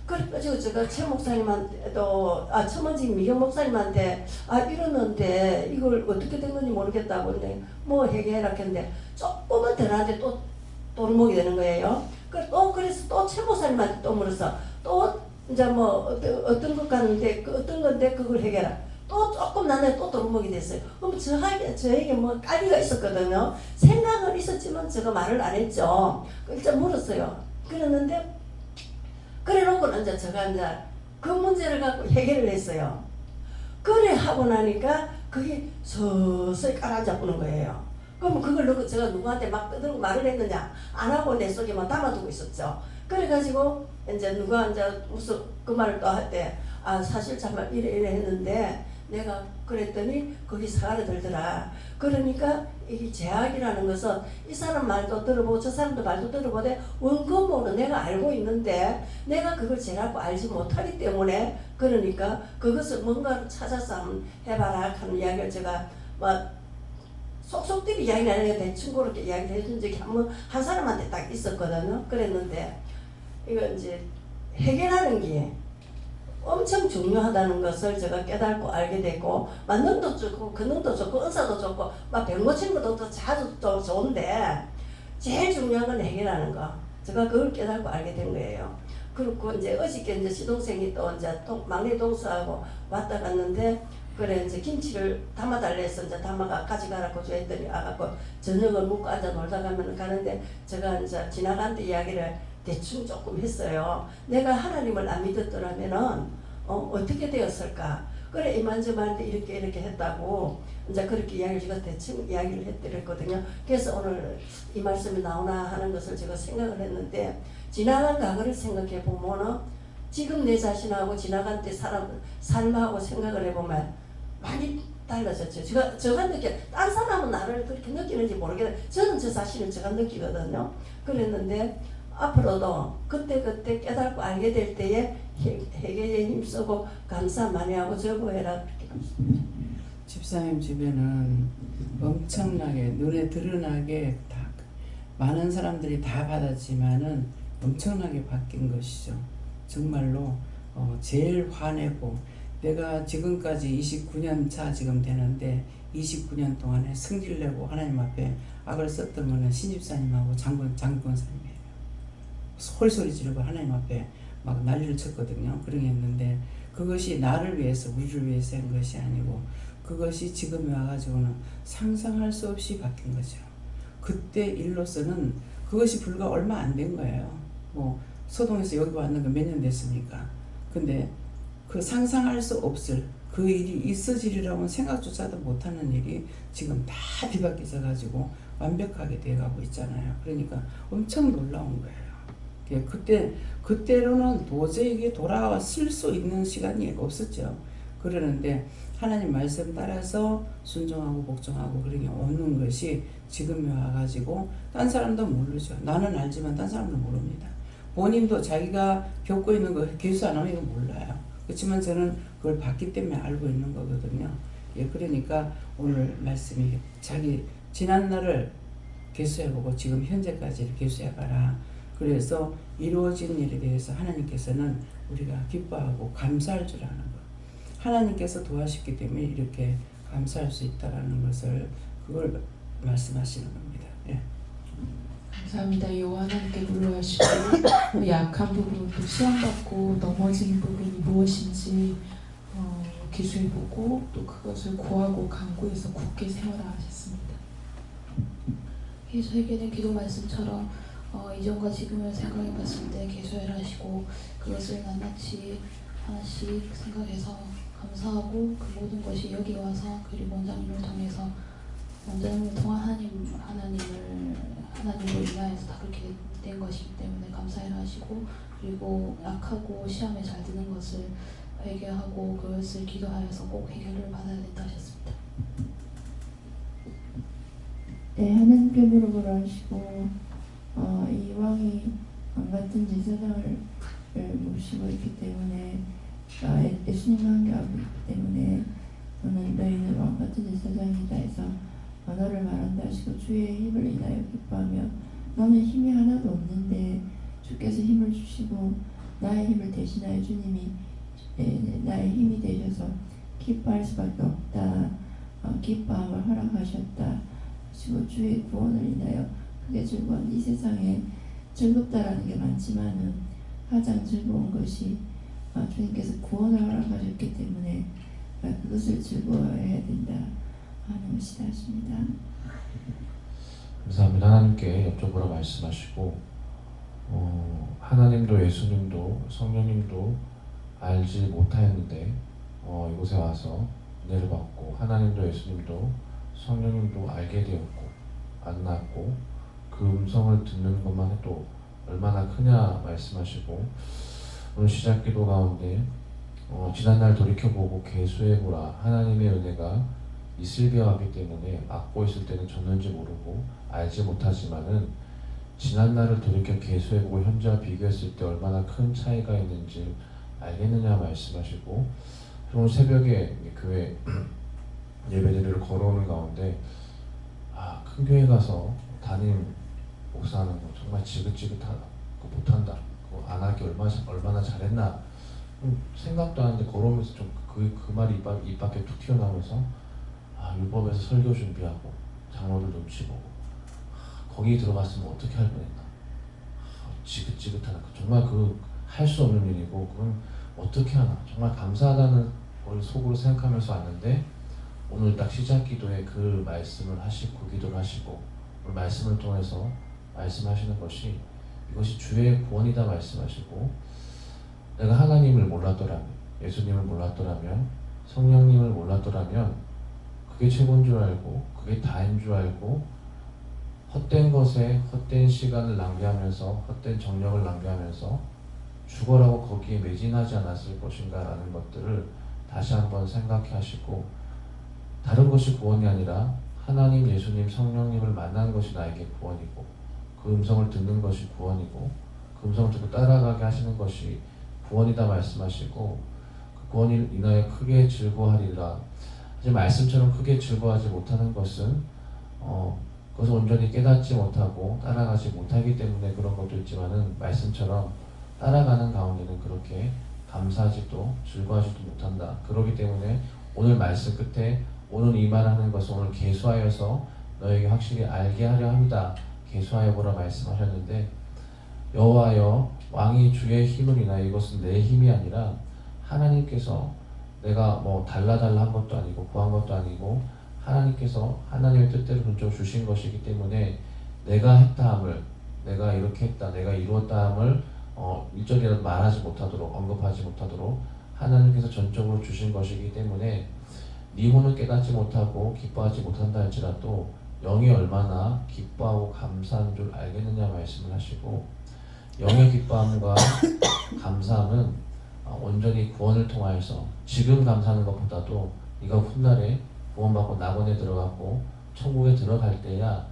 그래가지고 제가 최 목사님한테도 천원직 미경 목사님한테 이러는데 이걸 어떻게 된 건지 모르겠다고 근데 뭐 해결해라 했는데 조금은 더 나한테 또 도루묵이 되는 거예요. 그래서 또 최 목사님한테 또 물어서 또 이제 뭐 어떤 것 같는데 어떤 건데 그걸 해결해라. 또 조금 나한테 또 도루묵이 됐어요. 그럼 저에게 뭐 까리가 있었거든요. 생각은 있었지만 제가 말을 안 했죠. 일단 물었어요. 그랬는데 그래 놓고는 이제 제가 이제 그 문제를 갖고 해결을 했어요. 그래 하고 나니까 그게 서서히 깔아잡는 거예요. 그럼 그걸 놓고 제가 누구한테 막 떠들고 말을 했느냐 안 하고 내 속에만 담아두고 있었죠. 그래가지고 이제 누가 이제 무슨 그 말을 또 할 때 사실 정말 이래 했는데 내가 그랬더니 거기 사과를 들더라. 그러니까 이 제약이라는 것은 이 사람 말도 들어보고 저 사람도 말도 들어보되 원근모는 내가 알고 있는데 내가 그걸 제라고 알지 못하기 때문에 그러니까 그것을 뭔가를 찾아서 한번 해봐라 하는 이야기를 제가 막 속속들이 이야기를 하니까 대충 그렇게 이야기를 해준 적이 한 사람한테 딱 있었거든요. 그랬는데 이거 이제 해결하는 게 엄청 중요하다는 것을 제가 깨닫고 알게 됐고 만능도 좋고 근능도 좋고 은사도 좋고 막 병고 치는 것도 또 자주 또 좋은데 제일 중요한 건 해결하는 거. 제가 그걸 깨닫고 알게 된 거예요. 그렇고 이제 어저께 이제 시동생이 또 이제 막내 동서하고 왔다 갔는데 그래 이제 김치를 담아달라 해서 이제 담아가 가져가라고 했더니 아가고 저녁을 먹고 앉아 놀다 가면 가는데 제가 이제 지나간데 이야기를 대충 조금 했어요. 내가 하나님을 안 믿었더라면은 어떻게 되었을까? 그래 이만저만한테 이렇게 했다고 이제 그렇게 이야기를 제가 대충 이야기를 해드렸거든요. 그래서 오늘 이 말씀이 나오나 하는 것을 제가 생각을 했는데 지나간 과거를 생각해 보면은 지금 내 자신하고 지나간 때 삶하고 생각을 해보면 많이 달라졌죠. 제가 딴 사람은 나를 그렇게 느끼는지 모르겠는데 저는 저 자신을 제가 느끼거든요. 그랬는데 앞으로도 그때 깨닫고 알게 될 때에 해결에 힘쓰고 감사 많이 하고 저거해라. 집사님 집에는 엄청나게 눈에 드러나게 다 많은 사람들이 다 받았지만은 엄청나게 바뀐 것이죠. 정말로 제일 화내고 내가 지금까지 29년 차 지금 되는데 29년 동안에 승질내고 하나님 앞에 악을 썼던 분은 신집사님하고 장군사님이에요. 홀소리 지르고 하나님 앞에 막 난리를 쳤거든요. 그러게 했는데 그것이 나를 위해서 우리를 위해서 한 것이 아니고 그것이 지금에 와가지고는 상상할 수 없이 바뀐 거죠. 그때 일로서는 그것이 불과 얼마 안 된 거예요. 뭐 소동에서 여기 왔는 거 몇 년 됐습니까? 근데 그 상상할 수 없을 그 일이 있어지리라고는 생각조차도 못하는 일이 지금 다 뒤바뀌어 가지고 완벽하게 돼가고 있잖아요. 그러니까 엄청 놀라운 거예요. 그때로는 도저히 이게 돌아왔을 수 있는 시간이 없었죠. 그러는데 하나님 말씀 따라서 순종하고 복종하고 그런 게 없는 것이 지금에 와가지고 딴 사람도 모르죠. 나는 알지만 딴 사람도 모릅니다. 본인도 자기가 겪고 있는 거 개수 안 하면 이거 몰라요. 그렇지만 저는 그걸 봤기 때문에 알고 있는 거거든요. 그러니까 오늘 말씀이 자기 지난 날을 개수해보고 지금 현재까지를 개수해봐라. 그래서 이루어진 일에 대해서 하나님께서는 우리가 기뻐하고 감사할 줄 아는 것. 하나님께서 도와주셨기 때문에 이렇게 감사할 수 있다는 것을 그걸 말씀하시는 겁니다. 예. 감사합니다. 여호와 하나님께 불러하시고 약한 부분, 또 시험받고 넘어진 부분이 무엇인지 기술해보고 또 그것을 고하고 강구해서 굳게 세워라 하셨습니다. 계수에게는 기도 말씀처럼 이전과 지금을 생각해 봤을 때 계수해라 하시고 그것을 낱낱이 하나씩 생각해서 감사하고 그 모든 것이 여기 와서 그리고 원장님을 통해서 원장님을 통한 하나님을 인하여서 다 그렇게 된 것이기 때문에 감사해라 하시고 그리고 약하고 시험에 잘 드는 것을 회개하고 그것을 기도하여서 꼭 해결을 받아야 된다 하셨습니다. 네, 하나님께 물어보라 하시고 이 왕이 같은 제사장을 모시고 있기 때문에 예수님 왕가하고 있기 때문에 너희는 왕같은 제사장이다 해서 너를 말한다 하시고 주의 힘을 인하여 기뻐하며 나는 힘이 하나도 없는데 주께서 힘을 주시고 나의 힘을 대신하여 주님이 나의 힘이 되셔서 기뻐할 수밖에 없다. 기뻐함을 허락하셨다. 그리고 주의 구원을 인하여 크게 즐거운 이 세상에 즐겁다라는 게 많지만은 가장 즐거운 것이 주님께서 구원을 허락하셨기 때문에 그것을 즐거워해야 된다 하는 것이다 하십니다. 감사합니다. 하나님께 여쭤보라 말씀하시고 하나님도 예수님도 성령님도 알지 못하였는데 이곳에 와서 은혜를 받고 하나님도 예수님도 성령님도 알게 되었고 만났고 그 음성을 듣는 것만 해도 얼마나 크냐 말씀하시고 오늘 시작기도 가운데 지난날 돌이켜보고 계수해보라. 하나님의 은혜가 있을 비하기 때문에 막고 있을 때는 졌는지 모르고 알지 못하지만은 지난날을 돌이켜 계수해보고 현재와 비교했을 때 얼마나 큰 차이가 있는지 알겠느냐 말씀하시고 오늘 새벽에 교회 예배드리러 걸어오는 가운데 큰 교회 가서 담임 목사하는 거 정말 지긋지긋하다. 그거 못한다. 그거 안 하기 얼마나 잘했나 생각도 안 하는데 걸어오면서 좀 그 말이 입 밖에 툭 튀어나오면서 율법에서 설교 준비하고 장로들 눈치 보고 거기 들어갔으면 어떻게 할 뻔했나. 지긋지긋하다. 정말 할 수 없는 일이고 그건 어떻게 하나. 정말 감사하다는 걸 속으로 생각하면서 왔는데 오늘 딱 시작 기도에 그 말씀을 하시고 기도를 하시고 오늘 말씀을 통해서 말씀하시는 것이 이것이 주의 구원이다 말씀하시고 내가 하나님을 몰랐더라면 예수님을 몰랐더라면 성령님을 몰랐더라면 그게 최고인 줄 알고 그게 다인 줄 알고 헛된 것에 헛된 시간을 낭비하면서 헛된 정력을 낭비하면서 죽어라고 거기에 매진하지 않았을 것인가 라는 것들을 다시 한번 생각해 하시고 다른 것이 구원이 아니라 하나님, 예수님, 성령님을 만나는 것이 나에게 구원이고 그 음성을 듣는 것이 구원이고 그 음성을 듣고 따라가게 하시는 것이 구원이다 말씀하시고 그 구원을 인하여 크게 즐거워하리라. 하지만 말씀처럼 크게 즐거워하지 못하는 것은 그것을 온전히 깨닫지 못하고 따라가지 못하기 때문에 그런 것도 있지만은 말씀처럼 따라가는 가운데는 그렇게 감사하지도 즐거워하지도 못한다. 그렇기 때문에 오늘 말씀 끝에 오늘 이 말하는 것은 오늘 계수하여서 너에게 확실히 알게 하려 합니다. 계수하여 보라 말씀하셨는데 여호와여 왕이 주의 힘을 인하여 이것은 내 힘이 아니라 하나님께서 내가 뭐 달라 한 것도 아니고 구한 것도 아니고 하나님께서 하나님의 뜻대로 본적으로 주신 것이기 때문에 내가 했다 함을 내가 이렇게 했다 내가 이루었다 함을 일절이라도 말하지 못하도록 언급하지 못하도록 하나님께서 전적으로 주신 것이기 때문에 네 혼을 깨닫지 못하고 기뻐하지 못한다 할지라도 영이 얼마나 기뻐하고 감사한 줄 알겠느냐 말씀을 하시고 영의 기뻐함과 감사함은 온전히 구원을 통하여서 지금 감사하는 것보다도 네가 훗날에 구원받고 낙원에 들어가고 천국에 들어갈 때야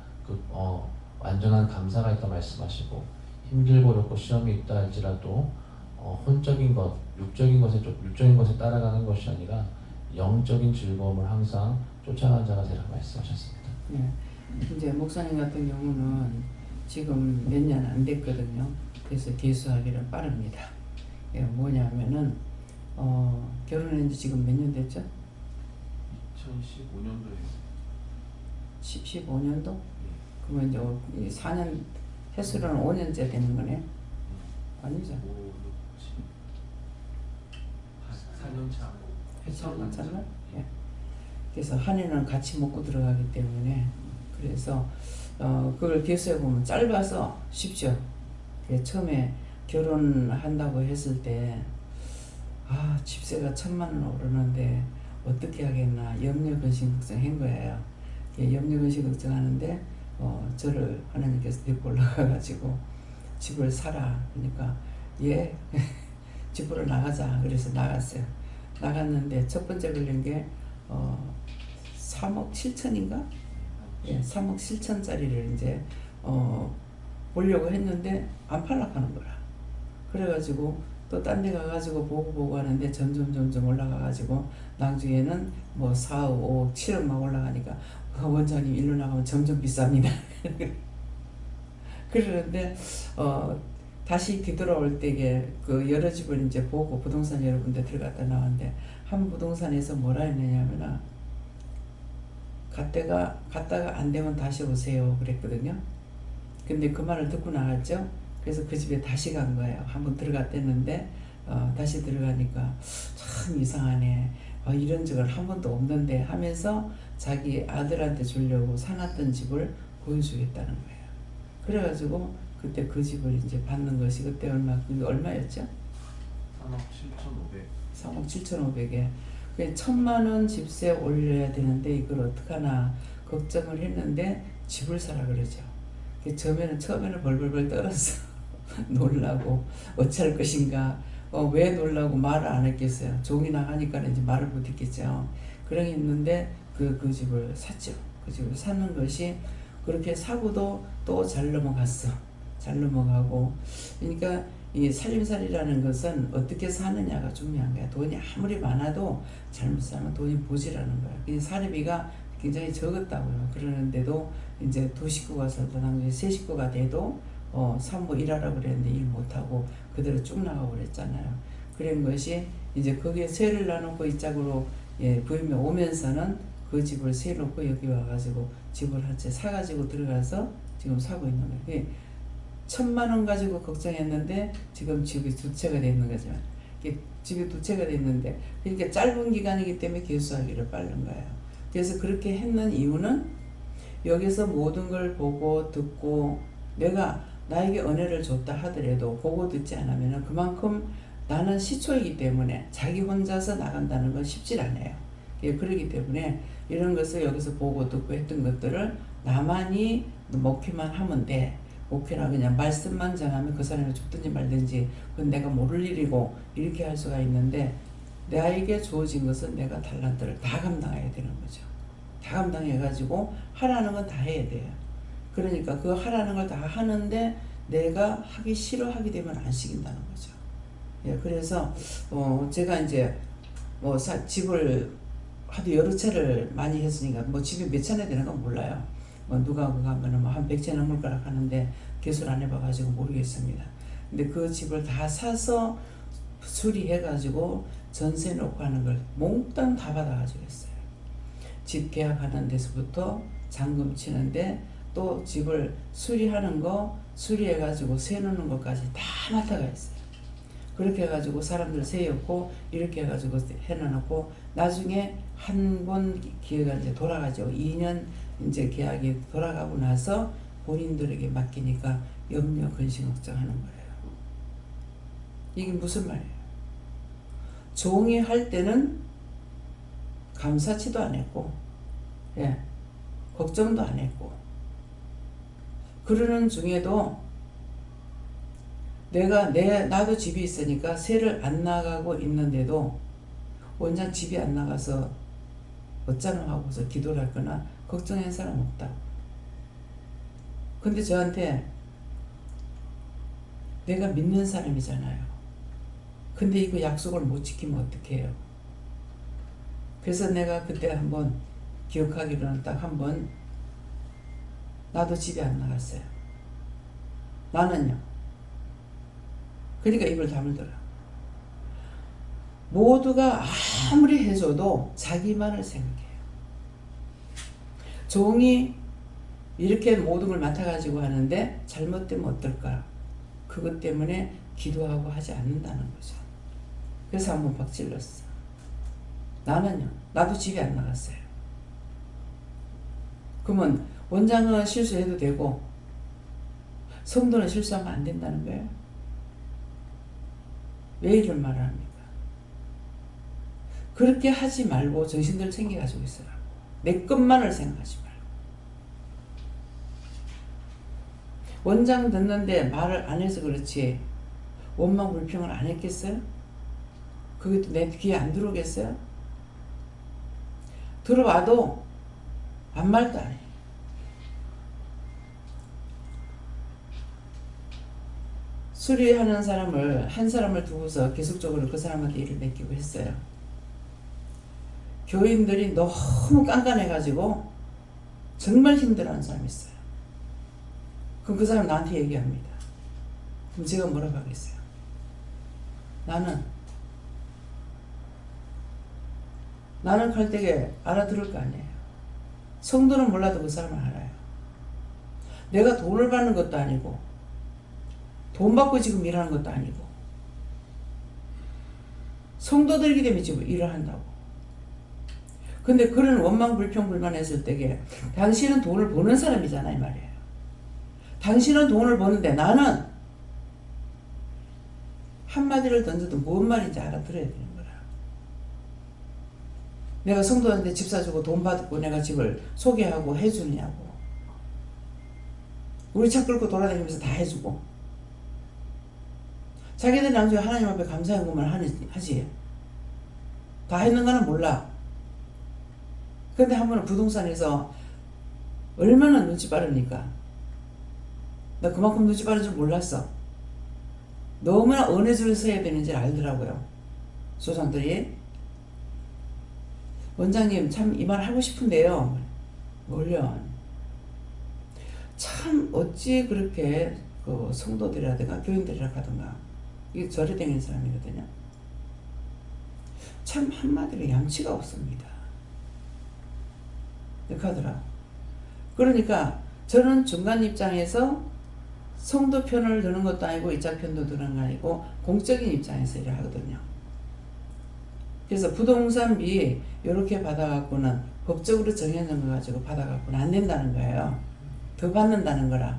완전한 감사가 있다 말씀하시고 힘들고 어렵고 시험이 있다 할지라도 혼적인 것, 육적인 것에 따라가는 것이 아니라 영적인 즐거움을 항상 쫓아가는 자가 되라 말씀하셨습니다. 네. 이제 목사님 같은 경우는 지금 몇 년 안 됐거든요. 그래서 계수하기는 빠릅니다. 예, 뭐냐면은 결혼한 지 지금 몇 년 됐죠? 2015년도에 15년도? 그러면 이제 4년 횟수로는 5년째 되는 거네? 아니죠? 4년 차. 횟수가 맞잖아? 예. 그래서 한 해는 같이 먹고 들어가기 때문에 그래서 그걸 계수해보면 짧아서 쉽죠. 처음에 결혼한다고 했을 때 집세가 1,000만 원 오르는데 어떻게 하겠나 염려근심 걱정한 거예요. 염려근심 걱정하는데 저를 하나님께서 데리고 올라가가지고 집을 사라. 그러니까 집으로 나가자. 그래서 나갔어요. 나갔는데 첫 번째 걸린 게 3억 7천인가? 예, 3억 7천짜리를 이제 보려고 했는데 안 팔락하는 거라. 그래가지고 또 딴 데 가가지고 보고 하는데 점점 올라가가지고 나중에는 뭐 4억, 5억, 7억 막 올라가니까 원장님 일로 나가면 점점 비쌉니다. 그러는데 다시 뒤돌아올 때에 그 여러 집을 이제 보고 부동산 여러 군데 들어갔다 나왔는데 한 부동산에서 뭐라 했느냐면은 갔다가 안 되면 다시 오세요 그랬거든요. 근데 그 말을 듣고 나왔죠. 그래서 그 집에 다시 간 거예요. 한번 들어갔댔는데 다시 들어가니까 참 이상하네. 이런 적은 한 번도 없는데 하면서 자기 아들한테 주려고 사놨던 집을 보여주겠다는 거예요. 그래가지고 그때 그 집을 이제 받는 것이 그때 그게 얼마였죠? 3억 7,500. 3억 7,500에 1,000만 원 집세 올려야 되는데 이걸 어떡하나 걱정을 했는데 집을 사라 그러죠. 처음에는 벌벌벌 떨어서 놀라고 어찌할 것인가 왜 놀라고 말을 안 했겠어요. 종이 나가니까 이제 말을 못 했겠죠. 그러겠는데 그 집을 샀죠. 그 집을 사는 것이 그렇게 사고도 또 잘 넘어갔어. 잘 넘어가고 그러니까 이 살림살이라는 것은 어떻게 사느냐가 중요한 거야. 돈이 아무리 많아도 잘못 살면 돈이 모자라는 거야. 사례비가 굉장히 적었다고요. 그러는데도 이제 2식구가 살다 나중에 3식구가 돼도 산모 일하라고 그랬는데 일 못하고 그대로 쭉 나가고 그랬잖아요. 그런 것이 이제 거기에 세를 놔놓고 이 짝으로 부임에 오면서는 그 집을 세 놓고 여기 와가지고 집을 한 채 사가지고 들어가서 지금 사고 있는 거예요. 1,000만 원 가지고 걱정했는데 지금 집이 2채가 되는 거죠. 집이 2채가 됐는데 그러니까 짧은 기간이기 때문에 개수하기를 빠른 거예요. 그래서 그렇게 했는 이유는 여기서 모든 걸 보고 듣고 내가 나에게 은혜를 줬다 하더라도 보고 듣지 않으면 그만큼 나는 시초이기 때문에 자기 혼자서 나간다는 건 쉽지 않아요. 그렇기 때문에 이런 것을 여기서 보고 듣고 했던 것들을 나만이 먹기만 하면 돼. 목회나 그냥 말씀만 전하면 그 사람이 죽든지 말든지 그건 내가 모를 일이고 이렇게 할 수가 있는데 나에게 주어진 것은 내가 달란트를 다 감당해야 되는 거죠. 다 감당해가지고 하라는 건 다 해야 돼요. 그러니까 그 하라는 걸 다 하는데 내가 하기 싫어하게 되면 안 시킨다는 거죠. 그래서 제가 이제 집을 하도 여러 채를 많이 했으니까 집이 몇 채나 되는 건 몰라요. 누가 그거 하면은 한 100채 넘을 거라 하는데 개수를 안 해봐가지고 모르겠습니다. 근데 그 집을 다 사서 수리해가지고 전세 놓고 하는 걸 몽땅 다 받아가지고 했어요. 집 계약하는 데서부터 잔금 치는데 또 집을 수리하는 거 수리해가지고 세 놓는 것까지 다 맡아가 있어요. 그렇게 해가지고 사람들 세였고 이렇게 해가지고 해놔놓고 나중에 한 번 기회가 이제 돌아가죠. 2년 이제 계약이 돌아가고 나서 본인들에게 맡기니까 염려 근심 걱정하는 거예요. 이게 무슨 말이에요? 종이 할 때는 감사치도 안 했고 걱정도 안 했고 그러는 중에도 나도 집이 있으니까 세를 안 나가고 있는데도 원장 집이 안 나가서 어쩌나 하고서 기도를 할거나 걱정한 사람 없다. 근데 저한테 내가 믿는 사람이잖아요. 근데 이거 약속을 못 지키면 어떡해요? 그래서 내가 그때 한번 기억하기로는 딱 한번 나도 집에 안 나갔어요. 나는요. 그러니까 입을 다물더라. 모두가 아무리 해줘도 자기만을 생각해요. 종이 이렇게 모든 걸 맡아가지고 하는데 잘못되면 어떨까? 그것 때문에 기도하고 하지 않는다는 거죠. 그래서 한번 박질렀어. 나는요. 나도 집에 안 나갔어요. 그러면 원장은 실수해도 되고 성도는 실수하면 안 된다는 거예요. 왜 이런 말을 합니까? 그렇게 하지 말고 정신들 챙겨가지고 있어라. 내 것만을 생각하지 말고. 원장 듣는데 말을 안 해서 그렇지 원망 불평을 안 했겠어요? 그게 또 내 귀에 안 들어오겠어요? 들어와도 아무 말도 안 해. 수리하는 한 사람을 두고서 계속적으로 그 사람한테 일을 맡기고 했어요. 교인들이 너무 깐깐해가지고 정말 힘들어하는 사람이 있어요. 그럼 그 사람 나한테 얘기합니다. 그럼 제가 뭐라고 하겠어요? 나는 칼되게 알아들을 거 아니에요. 성도는 몰라도 그 사람은 알아요. 내가 돈을 받는 것도 아니고 돈 받고 지금 일하는 것도 아니고 성도들이기 때문에 지금 일을 한다고. 근데 그런 원망 불평 불만했을 때에 당신은 돈을 버는 사람이잖아 이 말이에요. 당신은 돈을 버는데 나는 한마디를 던져도 뭔 말인지 알아들어야 되는 거라. 내가 성도한테 집 사주고 돈 받고 내가 집을 소개하고 해주느냐고. 우리 차 끌고 돌아다니면서 다 해주고. 자기들 나중에 하나님 앞에 감사의 공을 하지. 다 했는가는 몰라. 근데 한 번은 부동산에서 얼마나 눈치 빠르니까. 나 그만큼 눈치 빠른 줄 몰랐어. 너무나 어느 줄을 서야 되는지 알더라고요. 조상들이. 원장님 참 이 말 하고 싶은데요. 뭘요? 참 어찌 그렇게 그 성도들이라든가 교인들이라 하든가 이게 절에 다니는 사람이거든요. 참 한마디로 양치가 없습니다. 이렇게 하더라. 그러니까 저는 중간 입장에서 성도 편을 드는 것도 아니고 이자 편도 드는 거 아니고 공적인 입장에서 일을 하거든요. 그래서 부동산비 이렇게 받아갖고는 법적으로 정해진 거 가지고 받아갖고는 안 된다는 거예요. 더 받는다는 거라.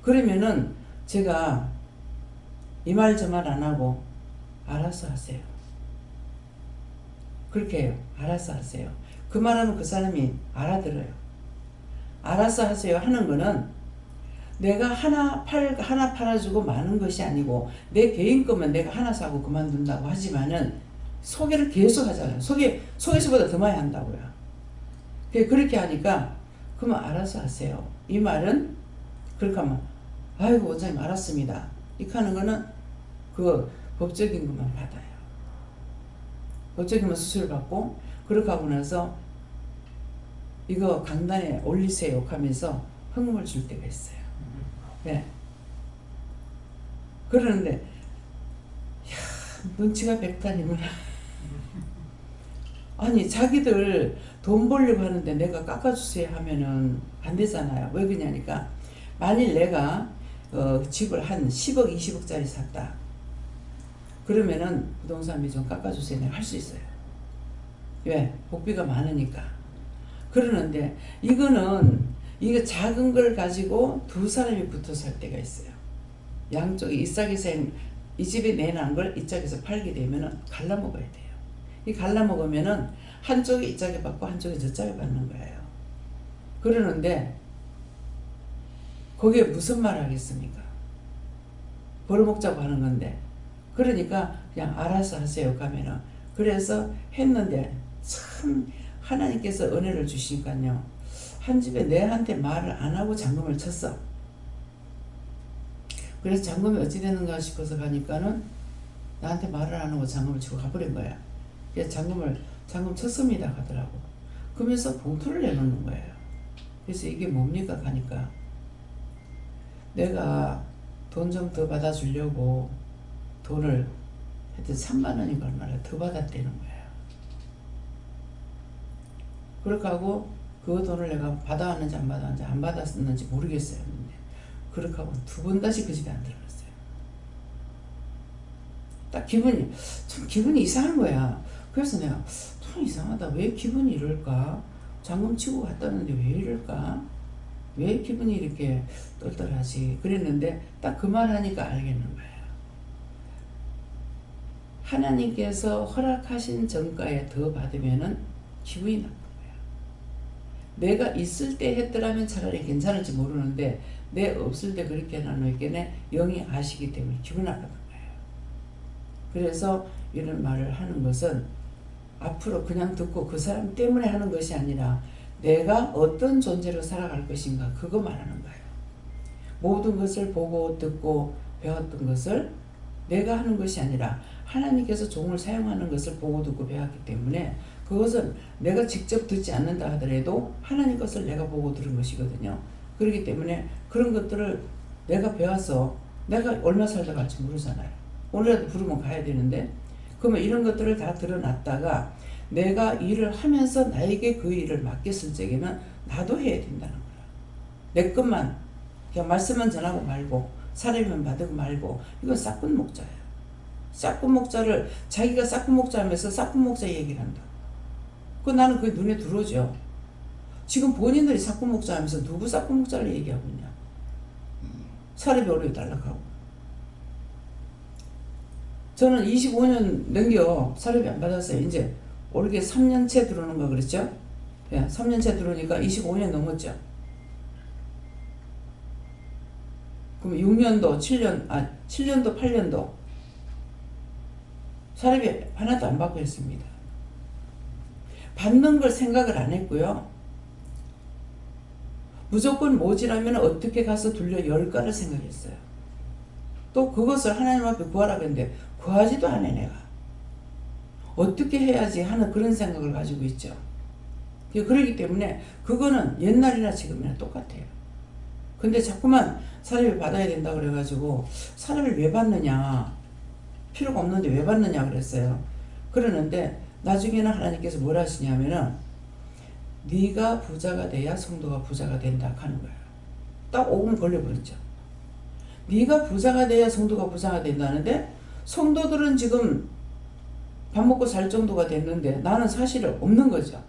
그러면은 제가 이 말 저 말 안 하고 알아서 하세요. 그렇게 해요. 알아서 하세요. 그 말하면 그 사람이 알아들어요. 알아서 하세요 하는 거는 내가 하나 팔아주고 마는 것이 아니고 내 개인 거면 내가 하나 사고 그만둔다고 하지만은 소개를 계속 하잖아요. 소개서보다 더 많이 한다고요. 그렇게 하니까 그러면 알아서 하세요. 이 말은 그렇게 하면 아이고 원장님 알았습니다. 이렇게 하는 거는 그 법적인 것만 받아요. 법적인 것 수술 받고 그렇게 하고 나서 이거 강단에 올리세요 하면서 헌금을 줄 때가 있어요. 네. 그러는데 이야, 눈치가 백단이구나. 아니 자기들 돈 벌려고 하는데 내가 깎아주세요 하면은 안 되잖아요. 왜 그러냐니까 만일 내가 집을 한 10억 20억짜리 샀다. 그러면은 부동산비 좀 깎아주세요. 내가 할 수 있어요. 왜? 복비가 많으니까. 그러는데 이거 작은 걸 가지고 두 사람이 붙어 살 때가 있어요. 양쪽이 이짝에서 이 집에 내놓은 걸 이짝에서 팔게 되면은 갈라먹어야 돼요. 이 갈라먹으면은 한쪽이 이짝에 받고 한쪽이 저짝에 받는 거예요. 그러는데 거기에 무슨 말 하겠습니까? 벌어먹자고 하는 건데. 그러니까 그냥 알아서 하세요 가면은. 그래서 했는데 참 하나님께서 은혜를 주시니까요. 한 집에 내한테 말을 안 하고 잔금을 쳤어. 그래서 잔금이 어찌 되는가 싶어서 가니까는 나한테 말을 안 하고 잔금을 치고 가버린 거야. 그래서 잔금 쳤습니다 하더라고. 그러면서 봉투를 내놓는 거예요. 그래서 이게 뭡니까 가니까 내가 돈 좀 더 받아주려고 돈을 하여튼 3만 원인가 얼마나 더 받았다는 거예요. 그렇게 하고 그 돈을 내가 받아왔는지 안 받았는지 모르겠어요. 그렇게 하고 두 번 다시 그 집에 안 들어갔어요. 딱 기분이 이상한 거야. 그래서 내가 참 이상하다. 왜 기분이 이럴까? 잔금 치고 갔다는데 왜 이럴까? 왜 기분이 이렇게 떨떨하지? 그랬는데 딱 그 말 하니까 알겠는 거예요. 하나님께서 허락하신 정가에 더 받으면은 기분이 나쁜 거예요. 내가 있을 때 했더라면 차라리 괜찮을지 모르는데 내 없을 때 그렇게 해놓으니까 영이 아시기 때문에 기분 나쁘는 거예요. 그래서 이런 말을 하는 것은 앞으로 그냥 듣고 그 사람 때문에 하는 것이 아니라 내가 어떤 존재로 살아갈 것인가 그거 말하는 거예요. 모든 것을 보고 듣고 배웠던 것을 내가 하는 것이 아니라 하나님께서 종을 사용하는 것을 보고 듣고 배웠기 때문에 그것은 내가 직접 듣지 않는다 하더라도 하나님 것을 내가 보고 들은 것이거든요. 그렇기 때문에 그런 것들을 내가 배워서 내가 얼마 살다 갈지 모르잖아요. 오늘라도 부르면 가야 되는데 그러면 이런 것들을 다 드러났다가 내가 일을 하면서 나에게 그 일을 맡겼을 적에는 나도 해야 된다는 거야. 내 것만 그냥 말씀만 전하고 말고 사람만 받고 말고 이건 싹군 목자예요. 싹군 목자를 자기가 싹군 목자 하면서 싹군 목자 얘기를 한다. 나는 그게 눈에 들어오죠. 지금 본인들이 싹군 목자 하면서 누구 싹군 목자를 얘기하고 있냐. 사례비 오래 달라고. 저는 25년 넘겨 사례비 안 받았어요. 이제 올게 3년째 들어오는 거 그랬죠? 예, 3년째 들어오니까 25년 넘었죠. 그럼 6년도, 7년도, 8년도 사례비 하나도 안 받고 했습니다. 받는 걸 생각을 안 했고요. 무조건 모지라면 어떻게 가서 둘려 열까를 생각했어요. 또 그것을 하나님 앞에 구하라고 했는데 구하지도 않아 내가. 어떻게 해야지 하는 그런 생각을 가지고 있죠. 그렇기 때문에 그거는 옛날이나 지금이나 똑같아요. 근데 자꾸만 사례를 받아야 된다 그래가지고 사례를 왜 받느냐, 필요가 없는데 왜 받느냐 그랬어요. 그러는데 나중에는 하나님께서 뭘 하시냐면은 네가 부자가 돼야 성도가 부자가 된다 하는 거예요. 딱 5분 걸려버렸죠. 네가 부자가 돼야 성도가 부자가 된다는데 성도들은 지금 밥 먹고 살 정도가 됐는데 나는 사실 없는 거죠.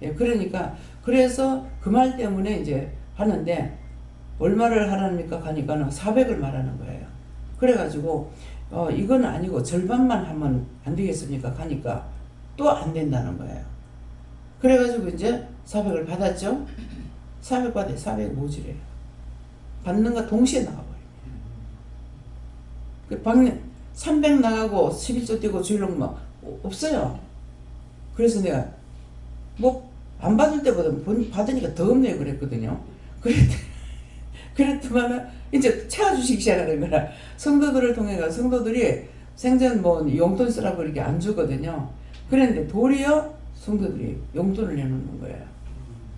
예, 그러니까 그래서 그 말 때문에 이제 하는데 얼마를 하라니까 가니까는 400을 말하는 거예요. 그래가지고 이건 아니고 절반만 하면 안 되겠습니까? 가니까 또 안 된다는 거예요. 그래가지고 이제 400을 받았죠. 400 받아요. 400 모지래요. 받는 거 동시에 나가버려요. 300 나가고 11조 뛰고 주일록 뭐 없어요. 그래서 내가 뭐 안 받을 때보다 받으니까 더 없네요 그랬거든요. 그랬더만 이제 채워주시기 시작하는 거라. 성도들을 통해가 성도들이 생전 뭐 용돈 쓰라고 이렇게 안 주거든요. 그랬는데 도리어 성도들이 용돈을 내놓는 거예요.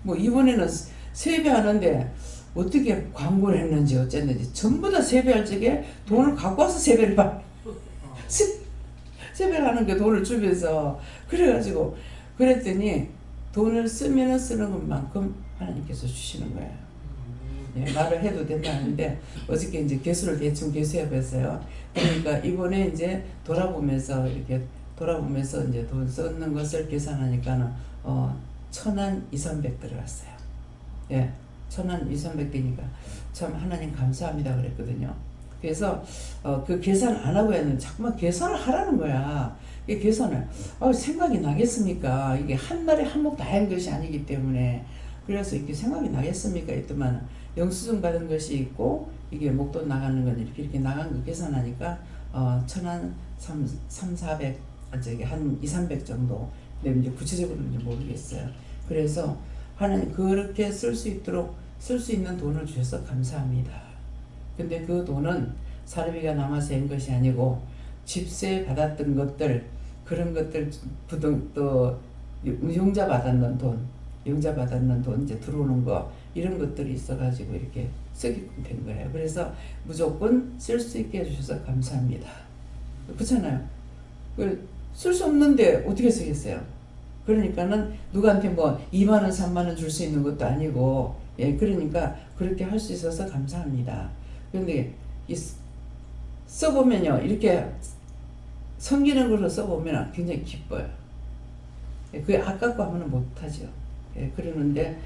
뭐 이번에는 세배하는데 어떻게 광고를 했는지 어쨌는지 전부 다 세배할 적에 돈을 갖고 와서 세배를 받 세배를 하는 게 돈을 주면서 그래가지고 그랬더니 돈을 쓰면 쓰는 것만큼 하나님께서 주시는 거예요. 예, 말을 해도 된다는데 어저께 이제 개수를 대충 개수해 봤어요. 그러니까 이번에 이제 돌아보면서 이제 돈 쓰는 것을 계산하니까는 1,000원 2,300 들어갔어요. 예, 1,000원 2,300 되니까 참 하나님 감사합니다 그랬거든요. 그래서 그 계산 안 하고 했는데 자꾸만 계산을 하라는 거야. 이 계산을 생각이 나겠습니까? 이게 한 달에 한 몫 다 한 것이 아니기 때문에 그래서 이렇게 생각이 나겠습니까? 했더만 영수증 받은 것이 있고 이게 목돈 나가는 건 이렇게 나간 거 계산하니까 1,000원 300, 400 한 200-300 정도. 근데 이제 구체적으로는 모르겠어요. 그래서 하나님 그렇게 쓸 수 있도록 쓸 수 있는 돈을 주셔서 감사합니다. 근데 그 돈은 사례비가 남아서 한 것이 아니고 집세 받았던 것들 그런 것들 또 용자 받았는 돈 이제 들어오는 거 이런 것들이 있어가지고 이렇게 쓰게끔 된 거예요. 그래서 무조건 쓸 수 있게 해주셔서 감사합니다. 그렇잖아요. 쓸 수 없는데 어떻게 쓰겠어요? 그러니까는 누구한테 뭐 2만원 3만원 줄 수 있는 것도 아니고 예, 그러니까 그렇게 할 수 있어서 감사합니다. 그런데 써보면요 이렇게 섬기는 걸로 써보면 굉장히 기뻐요. 예, 그게 아깝고 하면 못하죠. 예, 그러는데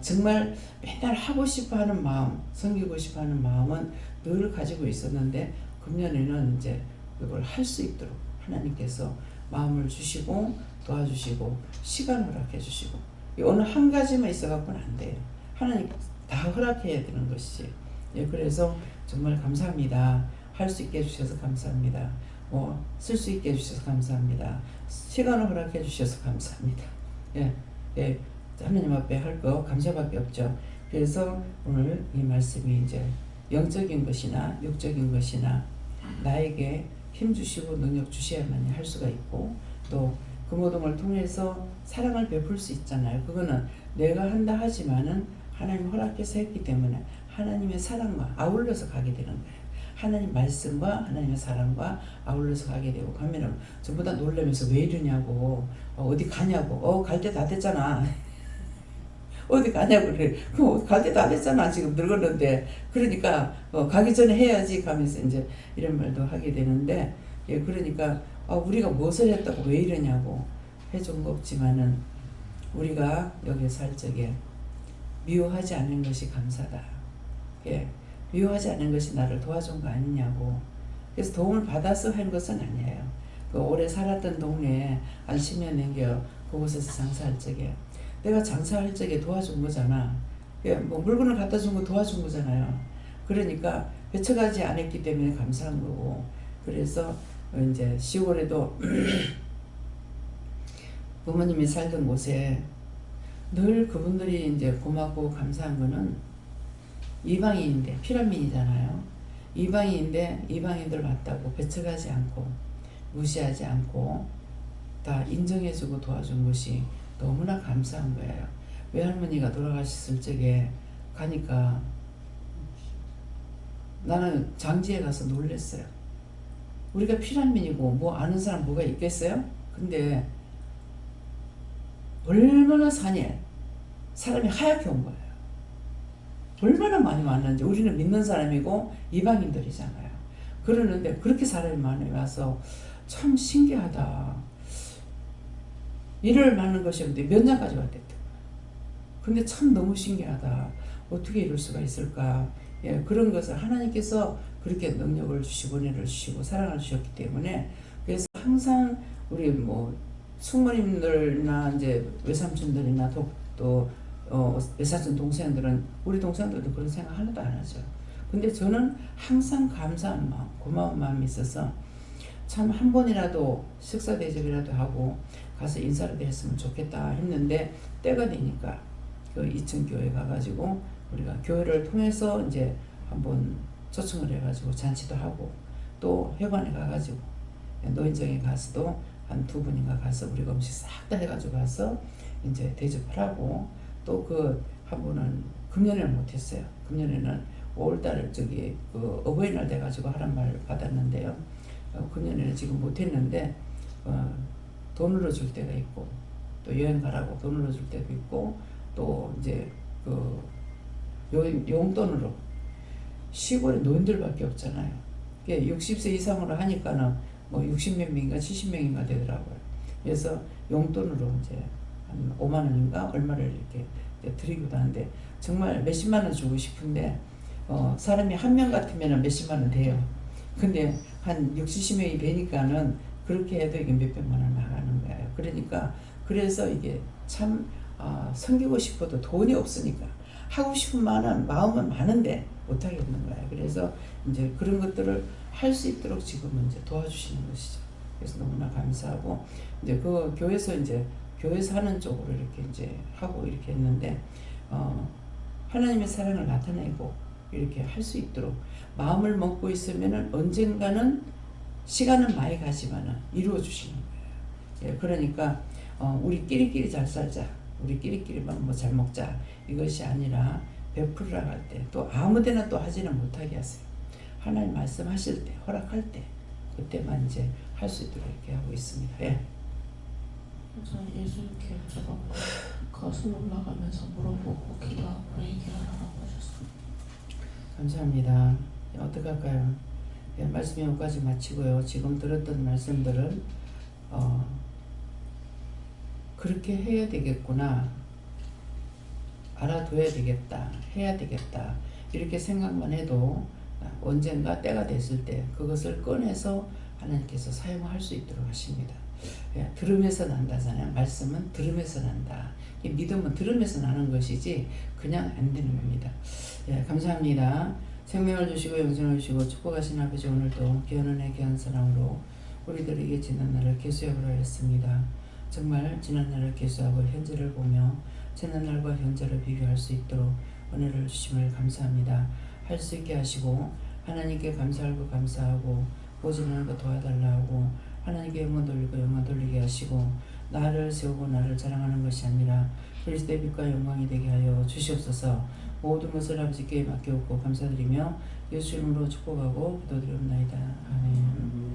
정말 맨날 하고 싶어하는 마음, 섬기고 싶어하는 마음은 늘 가지고 있었는데 금년에는 이제 그걸 할 수 있도록 하나님께서 마음을 주시고 도와주시고 시간 허락해 주시고 어느 한 가지만 있어갖고는 안 돼요. 하나님 다 허락해야 되는 것이지. 예, 그래서 정말 감사합니다. 할 수 있게 해주셔서 감사합니다. 쓸 수 있게 해주셔서 감사합니다. 시간을 허락해 주셔서 감사합니다. 예, 예, 하나님 앞에 할 거 감사밖에 없죠. 그래서 오늘 이 말씀이 이제 영적인 것이나 육적인 것이나 나에게 힘 주시고 능력 주셔야만 할 수가 있고 또 그 모든 걸 통해서 사랑을 베풀 수 있잖아요. 그거는 내가 한다 하지만은 하나님 허락해서 했기 때문에 하나님의 사랑과 아울러서 가게 되는 거예요. 하나님 말씀과 하나님의 사랑과 아울러서 가게 되고 가면은 전부 다 놀라면서 왜 이러냐고, 어디 가냐고, 갈 때 다 됐잖아. 어디 가냐고 그래. 그럼 갈 때 다 됐잖아. 지금 늙었는데. 그러니까 가기 전에 해야지 가면서 이제 이런 말도 하게 되는데, 예, 그러니까 우리가 무엇을 했다고 왜 이러냐고 해준 거 없지만은 우리가 여기 살 적에 미워하지 않는 것이 감사다. 예, 미워하지 않는 것이 나를 도와준 거 아니냐고. 그래서 도움을 받아서 한 것은 아니에요. 그 오래 살았던 동네에 한 10년 넘겨 그곳에서 장사할 적에 내가 장사할 적에 도와준 거잖아. 예, 뭐 물건을 갖다 준 거 도와준 거잖아요. 그러니까 배척하지 않았기 때문에 감사한 거고. 그래서 이제 시골에도 부모님이 살던 곳에 늘 그분들이 이제 고맙고 감사한 거는 이방인인데, 피란민이잖아요. 이방인인데 이방인들 맞다고 배척하지 않고 무시하지 않고 다 인정해주고 도와준 것이 너무나 감사한 거예요. 외할머니가 돌아가셨을 적에 가니까 나는 장지에 가서 놀랬어요. 우리가 피란민이고 뭐 아는 사람 뭐가 있겠어요? 근데 얼마나 산에 사람이 하얗게 온 거예요. 얼마나 많이 왔는지. 우리는 믿는 사람이고 이방인들이잖아요. 그러는데 그렇게 사람이 많이 와서 참 신기하다. 이럴 만한 것이 없는데 몇 년까지 왔댔대. 근데 참 너무 신기하다. 어떻게 이럴 수가 있을까. 예, 그런 것을 하나님께서 그렇게 능력을 주시고 은혜를 주시고 사랑을 주셨기 때문에, 그래서 항상 우리 뭐 숙모님들이나 이제 외삼촌들이나 또 외사촌 동생들은, 우리 동생들도 그런 생각 하나도 안 하죠. 근데 저는 항상 감사한 마음, 고마운 마음이 있어서 참 한 번이라도 식사 대접이라도 하고 가서 인사를 드렸으면 좋겠다 했는데, 때가 되니까 그 2층 교회 가가지고 우리가 교회를 통해서 이제 한번 초청을 해가지고 잔치도 하고, 또 회관에 가가지고 노인정에 가서도 한 2분인가 가서 우리가 음식 싹 다 해가지고 가서 이제 대접을 하고, 또 그 한 분은 금년에는 못했어요. 금년에는 5월달 그 어버이날 돼가지고 하란 말 받았는데요. 금년에는 지금 못했는데 돈으로 줄 때가 있고, 또 여행 가라고 돈으로 줄 때도 있고, 또 이제 그 용돈으로. 시골에 노인들밖에 없잖아요. 60세 이상으로 하니까는 뭐 60몇 명인가 70명인가 되더라고요. 그래서 용돈으로 이제 한 5만 원인가 얼마를 이렇게 드리기도 하는데, 정말 몇십만 원 주고 싶은데 사람이 한 명 같으면 몇십만 원 돼요. 근데 한 60, 70명이 되니까는 그렇게 해도 이게 몇백만 원 나가는 거예요. 그러니까 그래서 이게 참 섬기고 싶어도 돈이 없으니까, 하고 싶은 마음은 많은데 못하겠는 거예요. 그래서 이제 그런 것들을 할 수 있도록 지금은 이제 도와주시는 것이죠. 그래서 너무나 감사하고, 이제 그 교회에서 하는 쪽으로 이렇게 이제 하고 이렇게 했는데, 하나님의 사랑을 나타내고 이렇게 할 수 있도록 마음을 먹고 있으면은 언젠가는 시간은 많이 가지만은 이루어 주시는 거예요. 예, 그러니까 우리끼리끼리 잘 살자, 우리끼리끼리만 뭐 잘 먹자, 이것이 아니라 베풀으라 할 때 또 아무데나 또 하지는 못하게 하세요. 하나님 말씀하실 때, 허락할 때, 그때만 이제 할 수 있도록 이렇게 하고 있습니다. 예. 저는 예수님께 여쭤봤고 거슬러 올라가면서 물어보고 기도하고 얘기하라고 하셨어요. 감사합니다. 어떻게 할까요? 예, 말씀 여기까지 마치고요. 지금 들었던 말씀들은 그렇게 해야 되겠구나, 알아둬야 되겠다, 해야 되겠다, 이렇게 생각만 해도 언젠가 때가 됐을 때 그것을 꺼내서 하나님께서 사용할 수 있도록 하십니다. 예, 들으면서 난다잖아요. 말씀은 들으면서 난다. 믿음은 들으면서 나는 것이지 그냥 안 되는 겁니다. 예, 감사합니다. 생명을 주시고 영생을 주시고 축복하신 아버지, 오늘도 귀한 은혜 귀한 사랑으로 우리들에게 지난 날을 계수하기로 하였습니다. 정말 지난 날을 계수하고 현재를 보며 지난 날과 현재를 비교할 수 있도록 은혜를 주심을 감사합니다. 할 수 있게 하시고 하나님께 감사하고 감사하고 보지는 것 도와달라 하고, 하나님께 영광 돌리고 영광 돌리게 하시고, 나를 세우고 나를 자랑하는 것이 아니라 그리스도의 빛과 영광이 되게 하여 주시옵소서. 모든 것을 아버지께 맡겨오고 감사드리며 예수 이름으로 축복하고 기도드리옵나이다. 아멘.